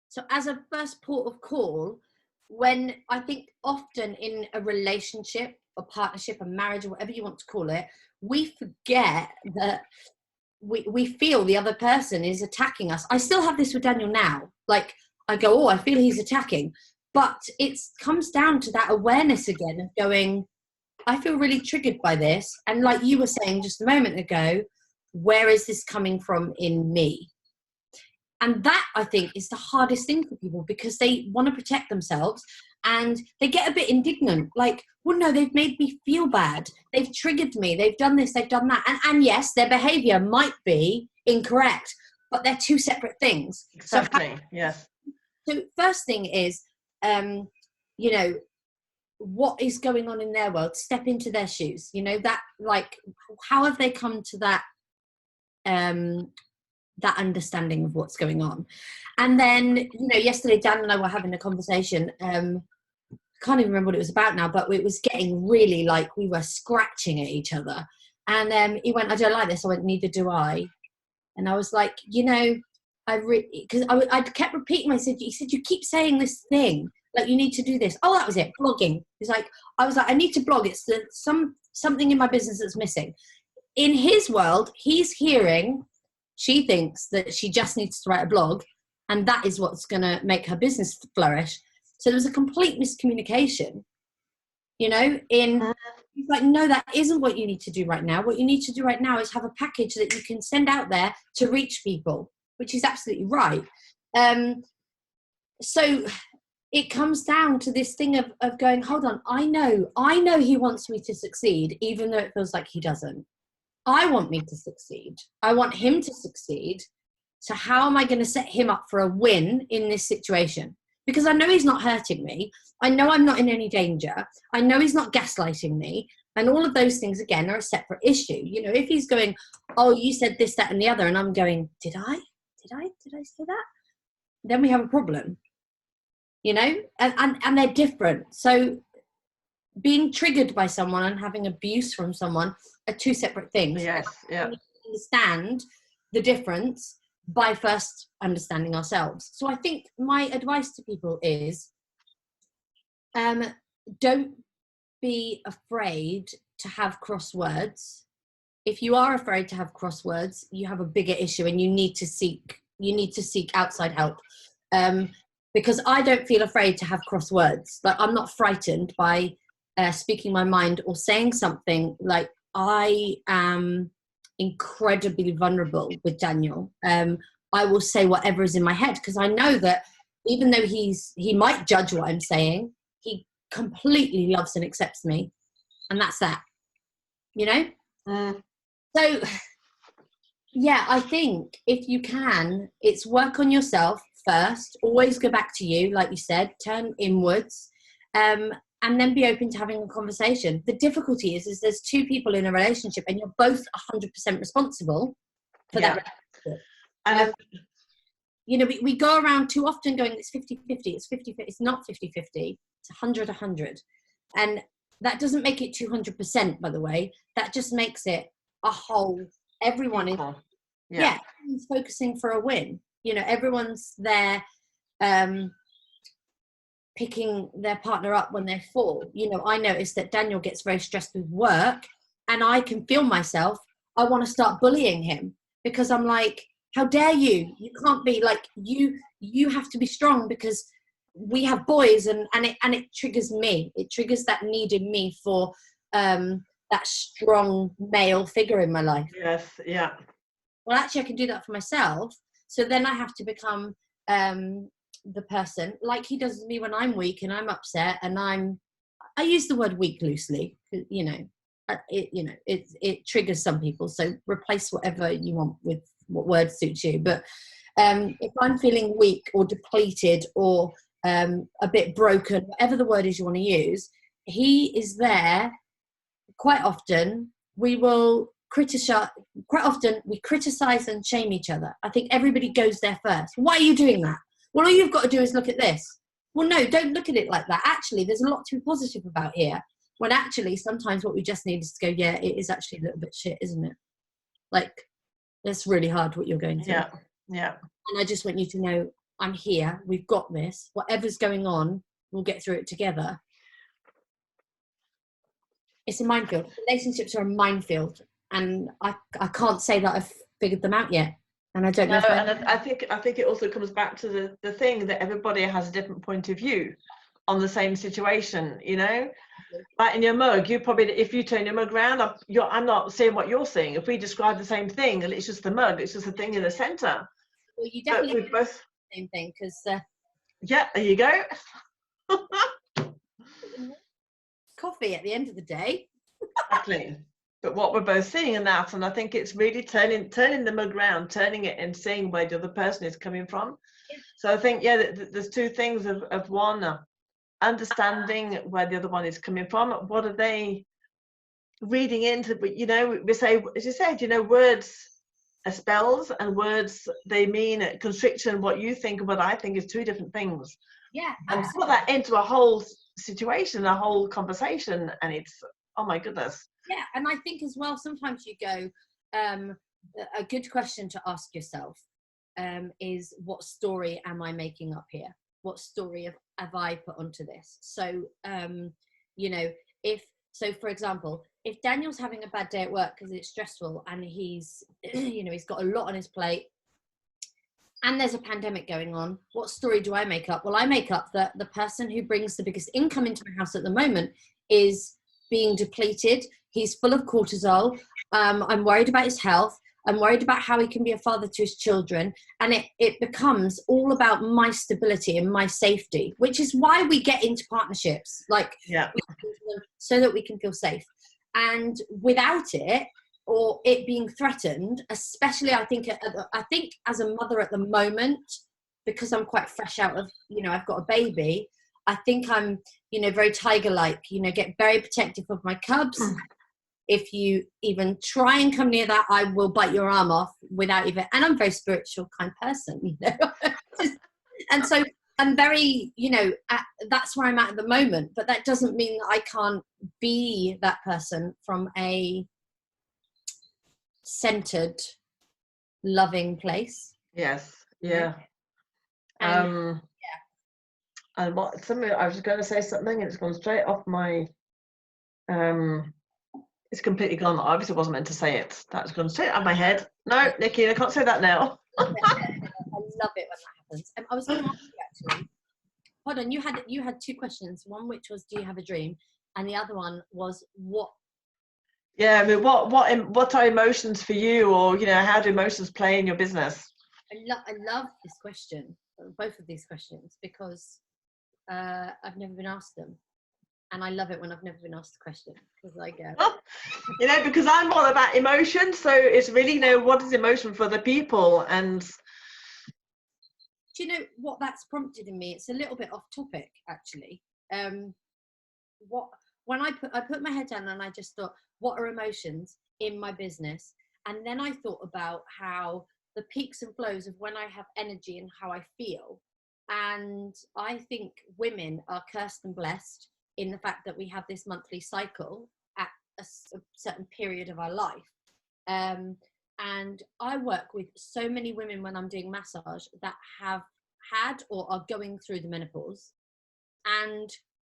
So as a first port of call, when I think often in a relationship, a partnership, a marriage, or whatever you want to call it, we forget that we feel the other person is attacking us. I still have this with Daniel now. Like, I go, oh, I feel he's attacking. But it comes down to that awareness again of going, I feel really triggered by this. And like you were saying just a moment ago, where is this coming from in me? And that, I think, is the hardest thing for people, because they want to protect themselves and they get a bit indignant. Like, well, no, they've made me feel bad. They've triggered me. They've done this, they've done that. And yes, their behavior might be incorrect, but they're two separate things. Exactly, yes. So first thing is, you know, what is going on in their world? Step into their shoes. You know, that, like, how have they come to that that understanding of what's going on? And then, you know, yesterday Dan and I were having a conversation. I can't even remember what it was about now, but it was getting really like we were scratching at each other. And he went, I don't like this. I went, neither do I. And I was like, you know, because I kept repeating. He said, you keep saying this thing, like, you need to do this. Oh, that was it, blogging. He's like, I was like, I need to blog. It's something in my business that's missing. In his world, he's hearing, she thinks that she just needs to write a blog, and that is what's going to make her business flourish. So there was a complete miscommunication, you know, he's like, no, that isn't what you need to do right now. What you need to do right now is have a package that you can send out there to reach people, which is absolutely right. So it comes down to this thing of going, hold on, I know he wants me to succeed, even though it feels like he doesn't. I want me to succeed. I want him to succeed. So how am I going to set him up for a win in this situation? Because I know he's not hurting me. I know I'm not in any danger. I know he's not gaslighting me. And all of those things, again, are a separate issue. You know, if he's going, oh, you said this, that, and the other, and I'm going, did I say that? Then we have a problem, you know, and they're different. So being triggered by someone and having abuse from someone are two separate things. Yes, yeah. We understand the difference by first understanding ourselves. So I think my advice to people is, don't be afraid to have crosswords. If you are afraid to have crosswords, you have a bigger issue, and you need to seek outside help. Because I don't feel afraid to have crosswords. Like, I'm not frightened by speaking my mind or saying something. Like, I am incredibly vulnerable with Daniel. I will say whatever is in my head, because I know that even though he might judge what I'm saying, he completely loves and accepts me, and that's that, you know. So yeah, I think if you can, it's work on yourself first. Always go back to you, like you said, turn inwards, and then be open to having a conversation. The difficulty is there's two people in a relationship, and you're both 100% responsible for that relationship. And you know, we go around too often going, it's 50-50, it's 50-50. It's not 50-50, it's 100-100. And that doesn't make it 200%, by the way. That just makes it a whole. Everyone is, everyone's focusing for a win. You know, everyone's there picking their partner up when they fall. You know, I noticed that Daniel gets very stressed with work, and I can feel myself. I want to start bullying him, because I'm like, how dare you? You can't be like, you have to be strong, because we have boys, and it triggers me. It triggers that need in me for that strong male figure in my life. Yes, yeah. Well, actually, I can do that for myself. So then I have to become the person like he does with me when I'm weak and I'm upset, and I use the word weak loosely, you know. It triggers some people. So replace whatever you want with what word suits you. But if I'm feeling weak or depleted or a bit broken, whatever the word is you want to use, he is there. Quite often we criticize and shame each other. I think everybody goes there first. Why are you doing that? Well, all you've got to do is look at this. Well, no, don't look at it like that. Actually, there's a lot to be positive about here. When actually, sometimes what we just need is to go, yeah, it is actually a little bit shit, isn't it? Like, it's really hard what you're going through. Yeah, yeah. And I just want you to know, I'm here. We've got this. Whatever's going on, we'll get through it together. It's a minefield. Relationships are a minefield, and I can't say that I've figured them out yet. And I don't know. And I think it also comes back to the thing that everybody has a different point of view. on the same situation, you know? Like in your mug, you probably, if you turn your mug around, I'm not seeing what you're seeing. If we describe the same thing, and it's just the mug, it's just the thing in the center. Well, you definitely we both the same thing, because yeah, there you go. coffee at the end of the day. Exactly. But what we're both seeing in that, and I think it's really turning the mug around, turning it and seeing where the other person is coming from. Yeah. So I think, yeah, there's two things of one, understanding where the other one is coming from. What are they reading into? But, you know, we say, as you said, you know, words are spells, and words, they mean constriction. What you think and what I think is two different things. Yeah, and absolutely. put that into a whole situation, a whole conversation, and it's, oh my goodness. Yeah, and I think as well, sometimes you go, a good question to ask yourself is, what story am I making up here? What story have I put onto this? So, you know, for example, if Daniel's having a bad day at work because it's stressful and he's, you know, he's got a lot on his plate, and there's a pandemic going on, what story do I make up? Well, I make up that the person who brings the biggest income into my house at the moment is being depleted. He's full of cortisol. I'm worried about his health. I'm worried about how he can be a father to his children. And it becomes all about my stability and my safety, which is why we get into partnerships, like, yeah, so that we can feel safe. And without it, or it being threatened, especially I think as a mother at the moment, because I'm quite fresh out of, you know, I've got a baby, I think I'm, you know, very tiger-like, you know, get very protective of my cubs. If you even try and come near that, I will bite your arm off without even, and I'm a very spiritual kind of person, you know. And so I'm very, you know, that's where I'm at the moment, but that doesn't mean that I can't be that person from a centered, loving place. yes, yeah. And And what something I was going to say something, and it's gone straight off my it's completely gone. I obviously wasn't meant to say it. That's gone straight out of my head. No, Nikki, I can't say that now. I love it when that happens. I was going to ask you, actually, hold on, you had two questions, one which was, do you have a dream, and the other one was, what? Yeah, I mean, what are emotions for you, or, you know, how do emotions play in your business? I love this question, both of these questions, because I've never been asked them, and I love it when I've never been asked the question, because I go, you know, because I'm all about emotion, so it's really, you know, what is emotion for the people. And do you know what that's prompted in me? It's a little bit off topic, actually. When I put my head down and I just thought, what are emotions in my business? And then I thought about how the peaks and flows of when I have energy and how I feel. And I think women are cursed and blessed in the fact that we have this monthly cycle at a certain period of our life. And I work with so many women when I'm doing massage that have had or are going through the menopause, and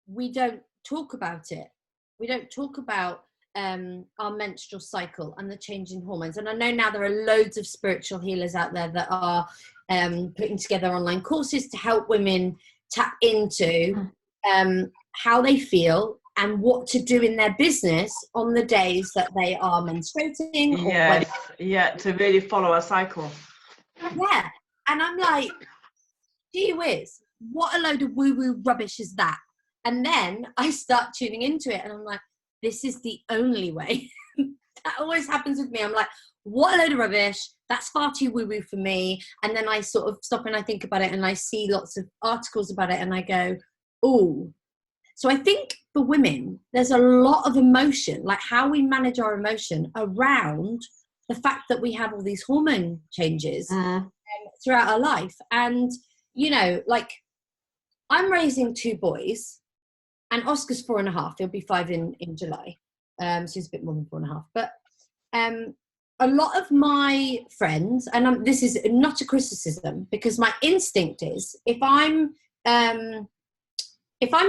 we don't talk about it. We don't talk about our menstrual cycle and the change in hormones. And I know now there are loads of spiritual healers out there that are putting together online courses to help women tap into how they feel and what to do in their business on the days that they are menstruating. yes, yeah, to really follow a cycle. Yeah, and I'm like, gee whiz, what a load of woo-woo rubbish is that? And then I start tuning into it and I'm like, this is the only way. That always happens with me. I'm like, what a load of rubbish. That's far too woo-woo for me. And then I sort of stop and I think about it and I see lots of articles about it and I go, ooh. So I think for women, there's a lot of emotion, like how we manage our emotion around the fact that we have all these hormone changes throughout our life. And, you know, like I'm raising 2 boys and Oscar's 4.5. He'll be 5 in July. So he's a bit more than 4.5. But a lot of my friends, and this is not a criticism, because my instinct is if I'm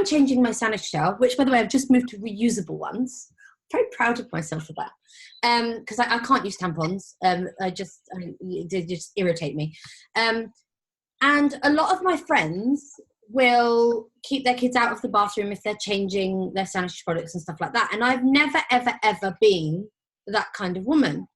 changing my sanitary towel, which by the way, I've just moved to reusable ones. I'm very proud of myself for that. Because I can't use tampons. They just irritate me. And a lot of my friends will keep their kids out of the bathroom if they're changing their sanitary products and stuff like that. And I've never, ever, ever been that kind of woman.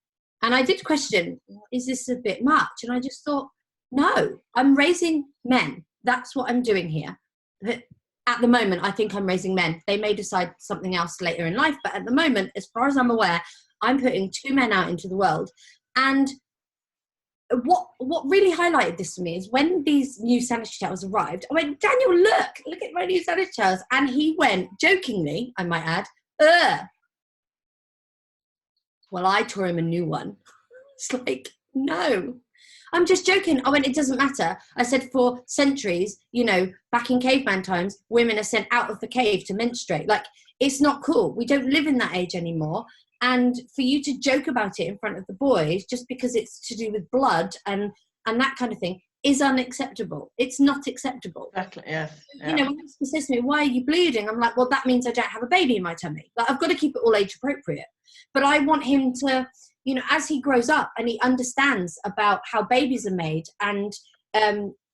And I did question, is this a bit much? And I just thought, no, I'm raising men. That's what I'm doing here. But at the moment, I think I'm raising men. They may decide something else later in life, but at the moment, as far as I'm aware, I'm putting 2 men out into the world. And what really highlighted this to me is when these new sanitary towels arrived, I went, Daniel, look at my new sanitary towels. And he went, jokingly, I might add, ugh. Well, I tore him a new one. It's like, no, I'm just joking. I went, it doesn't matter. I said, for centuries, back in caveman times, women are sent out of the cave to menstruate. Like, it's not cool. We don't live in that age anymore. And for you to joke about it in front of the boys, just because it's to do with blood and that kind of thing, is unacceptable. It's not acceptable. Exactly, yes. Yeah. When someone says to me, why are you bleeding? I'm like, well, that means I don't have a baby in my tummy. Like, I've got to keep it all age appropriate. But I want him to, as he grows up and he understands about how babies are made and,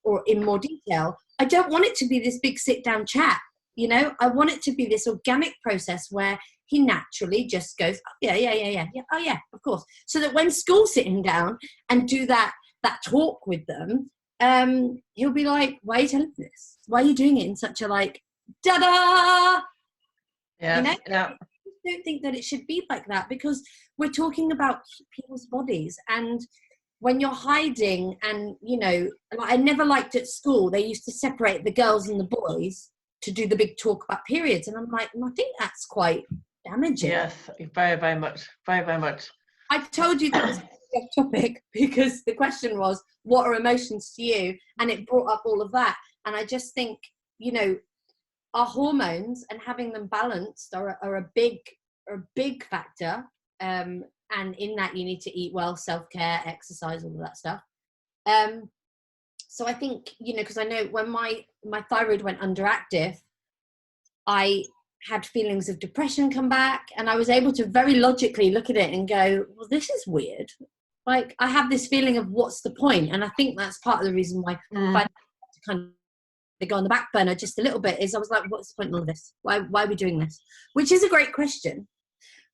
or in more detail, I don't want it to be this big sit down chat. I want it to be this organic process where he naturally just goes, oh, yeah. Oh yeah, of course. So that when school's sitting down and do that talk with them, he'll be like, why are you telling me this? Why are you doing it in such a da-da? Yeah. Yeah. I don't think that it should be like that, because we're talking about people's bodies. And when you're hiding and, I never liked at school, they used to separate the girls and the boys to do the big talk about periods. And I'm like, I think that's quite damaging. Yes, very, very much. Very, very much. I told you that was a topic because the question was, what are emotions to you? And it brought up all of that. And I just think, our hormones and having them balanced are a big factor. And in that you need to eat well, self-care, exercise, all of that stuff. So I think, because I know when my thyroid went underactive, I had feelings of depression come back, and I was able to very logically look at it and go, well, this is weird. Like, I have this feeling of what's the point? And I think that's part of the reason why I kind of go on the back burner just a little bit, is I was like, what's the point in all of this? Why are we doing this? Which is a great question,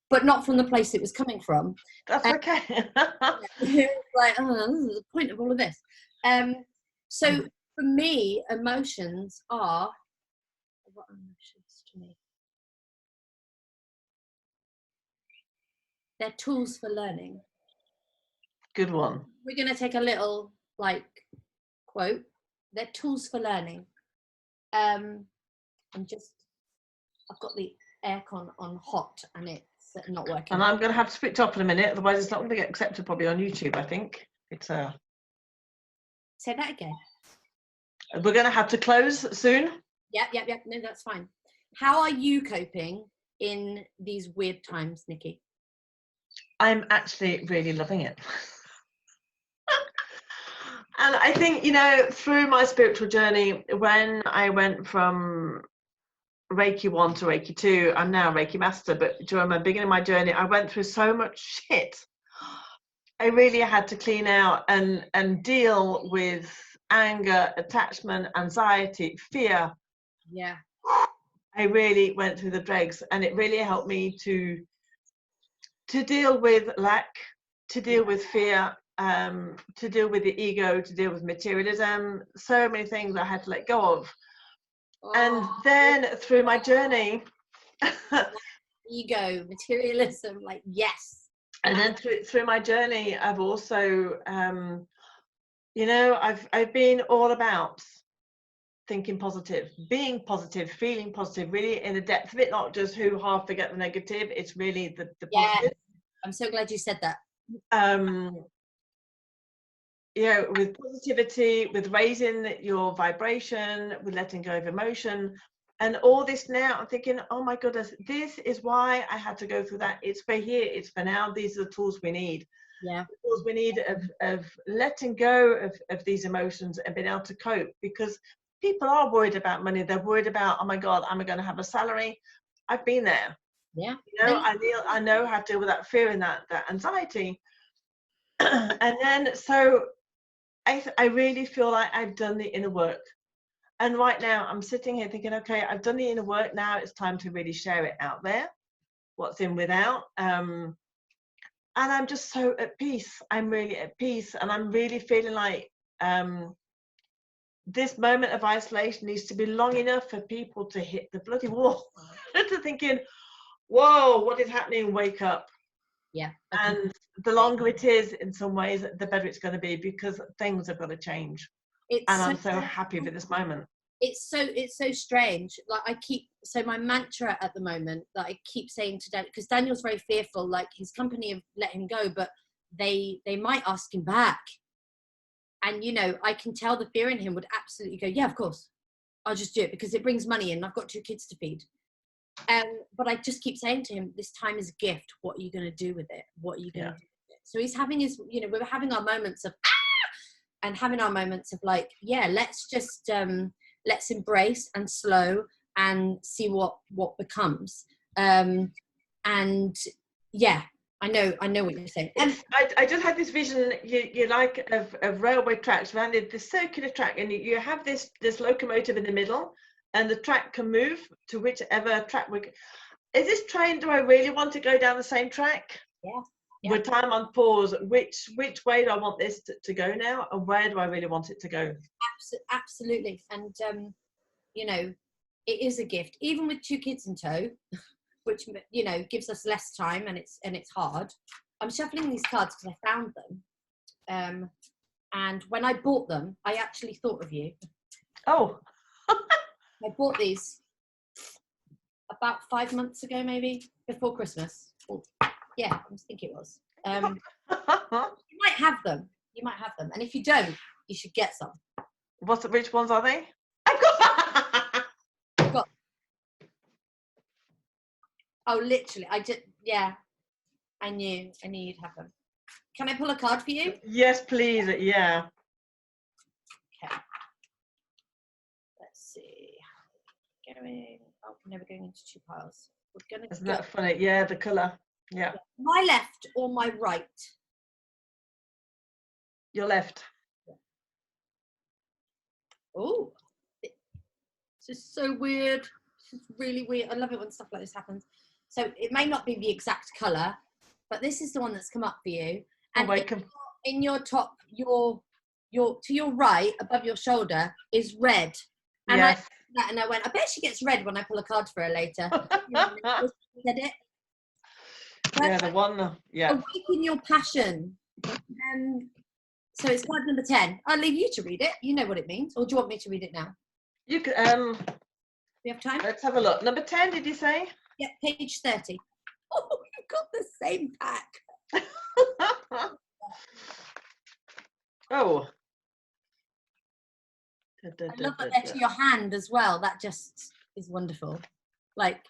but not from the place it was coming from. That's okay. Like, oh, this is the point of all of this. So for me, emotions are, what are emotions to me? They're tools for learning. Good one. We're going to take a little quote. They're tools for learning. I've got the aircon on hot and it's not working. And I'm going to have to switch off in a minute, otherwise it's not going to get accepted probably on YouTube, I think. Say that again. We're going to have to close soon. Yep. No, that's fine. How are you coping in these weird times, Nikki? I'm actually really loving it. And I think, through my spiritual journey, when I went from Reiki 1 to Reiki 2, I'm now Reiki Master, but during the beginning of my journey, I went through so much shit. I really had to clean out and deal with anger, attachment, anxiety, fear. Yeah. I really went through the dregs, and it really helped me to deal with lack, to deal with fear, to deal with the ego, to deal with materialism, so many things I had to let go of. And then through my journey, ego, materialism, yes. And then through my journey, I've also, I've been all about thinking positive, being positive, feeling positive, really in the depth of it, not just hoo-ha, forget the negative. It's really the positive. I'm so glad you said that. With positivity, with raising your vibration, with letting go of emotion, and all this now, I'm thinking, oh my goodness, this is why I had to go through that. It's for here, it's for now. These are the tools we need. Yeah. The tools we need of letting go of these emotions and being able to cope, because people are worried about money. They're worried about, oh my God, am I going to have a salary? I've been there. Yeah. I know how to deal with that fear and that anxiety. And then, so I really feel like I've done the inner work. And right now I'm sitting here thinking, okay, I've done the inner work. Now it's time to really share it out there, what's in without. And I'm just so at peace. I'm really at peace. And I'm really feeling like this moment of isolation needs to be long enough for people to hit the bloody wall, to thinking, whoa, what is happening? Wake up. Yeah. And the longer it is, in some ways, the better it's going to be, because things have got to change. And I'm so happy for this moment. It's so strange. Like my mantra at the moment that I keep saying to Daniel, because Daniel's very fearful, like his company have let him go, but they might ask him back. And, you know, I can tell the fear in him would absolutely go, yeah, of course, I'll just do it because it brings money in. I've got 2 kids to feed. But I just keep saying to him, this time is a gift. What are you going to do with it? What are you going to do with it? So he's having his, you know, we're having our moments of, and having our moments of like, yeah, let's just, let's embrace and slow and see what becomes. And yeah, I know what you're saying. And I just had this vision, you like of railway tracks around the circular track, and you have this locomotive in the middle, and the track can move to whichever track is this train, do I really want to go down the same track? Yeah. With time on pause, which way do I want this to go now, and where do I really want it to go? Absolutely. And you know, it is a gift, even with 2 kids in tow, which, you know, gives us less time, and it's hard. I'm shuffling these cards because I found them, and when I bought them, I actually thought of you. Oh. I bought these about 5 months ago, maybe before Christmas. Yeah, I think it was. You might have them. You might have them, and if you don't, you should get some. Which ones are they? I've got. Oh, literally, I knew you'd have them. Can I pull a card for you? Yes, please. Yeah. Okay. Let's see. Going. Oh, we're never going into 2 piles. We're gonna. Isn't that funny? Yeah, the colour. Yeah. My left or my right? Your left. Oh, this is so weird. This is really weird. I love it when stuff like this happens. So it may not be the exact colour, but this is the one that's come up for you. And in your top, your to your right, above your shoulder, is red. And yes. I went, I bet she gets red when I pull a card for her later. Said it. Yeah, the one. Yeah. Awaken your passion. So it's card number 10. I'll leave you to read it. You know what it means. Or do you want me to read it now? You can. We have time? Let's have a look. Number 10, did you say? Yep, page 30. Oh, you've got the same pack. Oh. I love that they're to your hand as well. That just is wonderful. Like,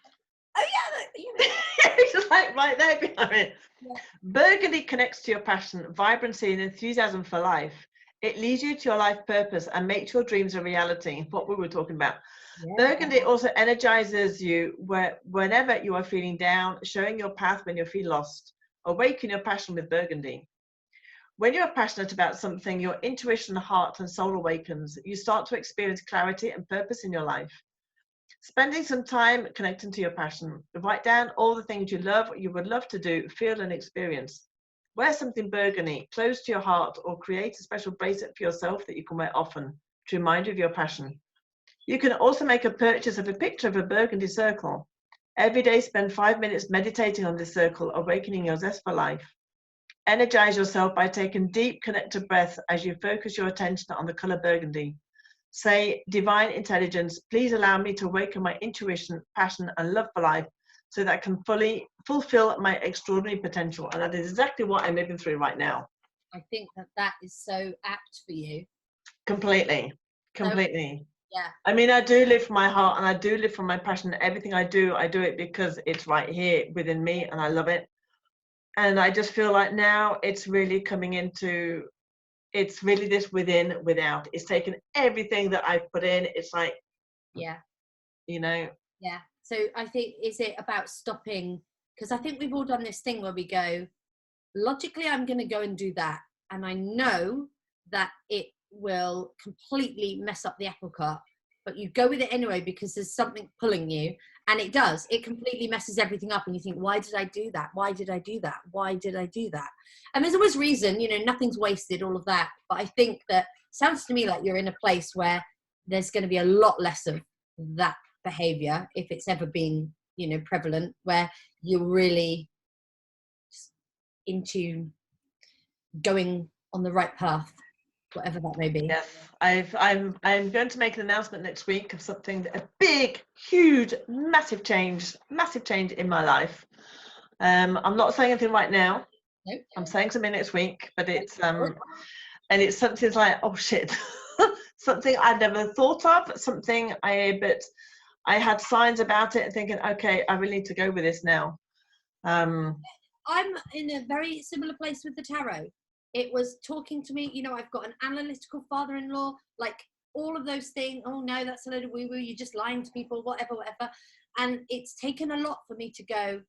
oh yeah, you know. It's just like right there behind it. Yeah. Burgundy connects to your passion, vibrancy, and enthusiasm for life. It leads you to your life purpose and makes your dreams a reality. What we were talking about. Yeah. Burgundy also energizes you whenever you are feeling down, showing your path when you feel lost. Awaken your passion with Burgundy. When you are passionate about something, your intuition, heart, and soul awakens. You start to experience clarity and purpose in your life. Spending some time connecting to your passion. Write down all the things you love, you would love to do, feel, and experience. Wear something burgundy, close to your heart, or create a special bracelet for yourself that you can wear often to remind you of your passion. You can also make a purchase of a picture of a burgundy circle. Every day, spend 5 minutes meditating on this circle, awakening your zest for life. Energize yourself by taking deep, connected breaths as you focus your attention on the color burgundy. Say, divine intelligence, please allow me to awaken my intuition, passion, and love for life so that I can fully fulfill my extraordinary potential. And that is exactly what I'm living through right now. I think that is so apt for you. Completely. So, yeah. I mean, I do live from my heart and I do live from my passion. Everything I do it because it's right here within me and I love it. And I just feel like now it's really coming into, it's really this within, without. It's taken everything that I've put in. It's like, yeah, you know. Yeah. So I think, is it about stopping? Because I think we've all done this thing where we go, logically, I'm going to go and do that. And I know that it will completely mess up the apple cart. but you go with it anyway because there's something pulling you, and it does. It completely messes everything up, and you think, why did I do that? Why did I do that? Why did I do that? And there's always reason, you know, nothing's wasted, all of that. But I think that sounds to me like you're in a place where there's going to be a lot less of that behavior, if it's ever been, you know, prevalent, where you're really into going on the right path, whatever that may be. Yes, I'm going to make an announcement next week of something, a big, huge, massive change in my life. I'm not saying anything right now. Nope. I'm saying something next week, but it's and it's something like, oh shit, something I'd never thought of, but I had signs about it and thinking, okay, I really need to go with this now. I'm in a very similar place with the tarot. It was talking to me, you know, I've got an analytical father-in-law, like all of those things. Oh no, that's a load of woo-woo, you're just lying to people, whatever. And it's taken a lot for me to go,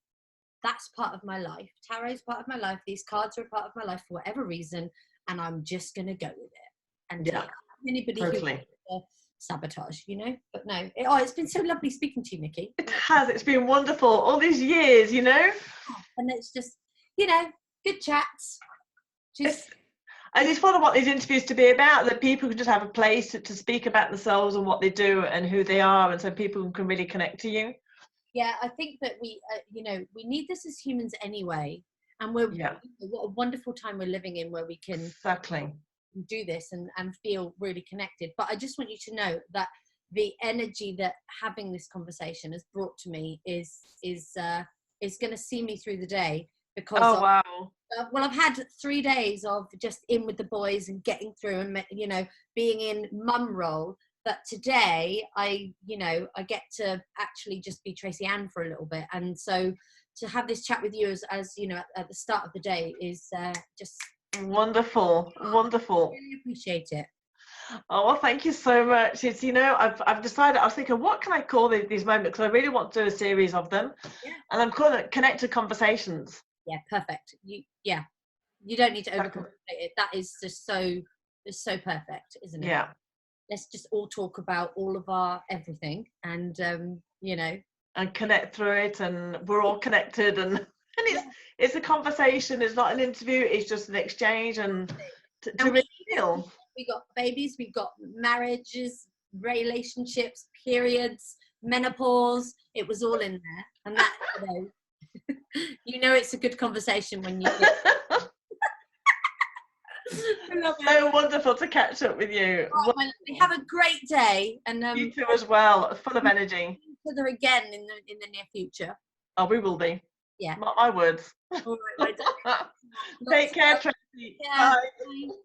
that's part of my life. Tarot's part of my life. These cards are a part of my life for whatever reason, and I'm just going to go with it. And yeah, anybody totally. who sabotage, you know. But no, it's been so lovely speaking to you, Nikki. It has. It's been wonderful all these years, you know. And it's just, you know, good chats. I just want these interviews to be about, that people can just have a place to speak about themselves and what they do and who they are, and so people can really connect to you. Yeah, I think that we, you know, we need this as humans anyway, and what a wonderful time we're living in where we can exactly do this and feel really connected. But I just want you to know that the energy that having this conversation has brought to me is going to see me through the day, because wow. Well, I've had 3 days of just in with the boys and getting through and, you know, being in mum role. But today I get to actually just be Tracey-Anne for a little bit. And so to have this chat with you as you know, at the start of the day is just wonderful. I really appreciate it. Oh, well, thank you so much. It's, you know, I've decided, I was thinking, what can I call these moments? Because I really want to do a series of them. Yeah. And I'm calling it Connected Conversations. Yeah, perfect. You don't need to overcomplicate it. That is just it's so perfect, isn't it? Yeah. Let's just all talk about all of our everything, and you know, and connect through it, and we're all connected, and it's a conversation. It's not an interview. It's just an exchange, and to really feel. We got babies, we got marriages, relationships, periods, menopause. It was all in there, and that you know it's a good conversation when you. So wonderful to catch up with you. Oh, have a great day, and you too as well. Full of energy. Each other again in the near future. Oh, we will be. Yeah. Not my words. All right, Take care, Tracy. Yeah. Bye. Bye.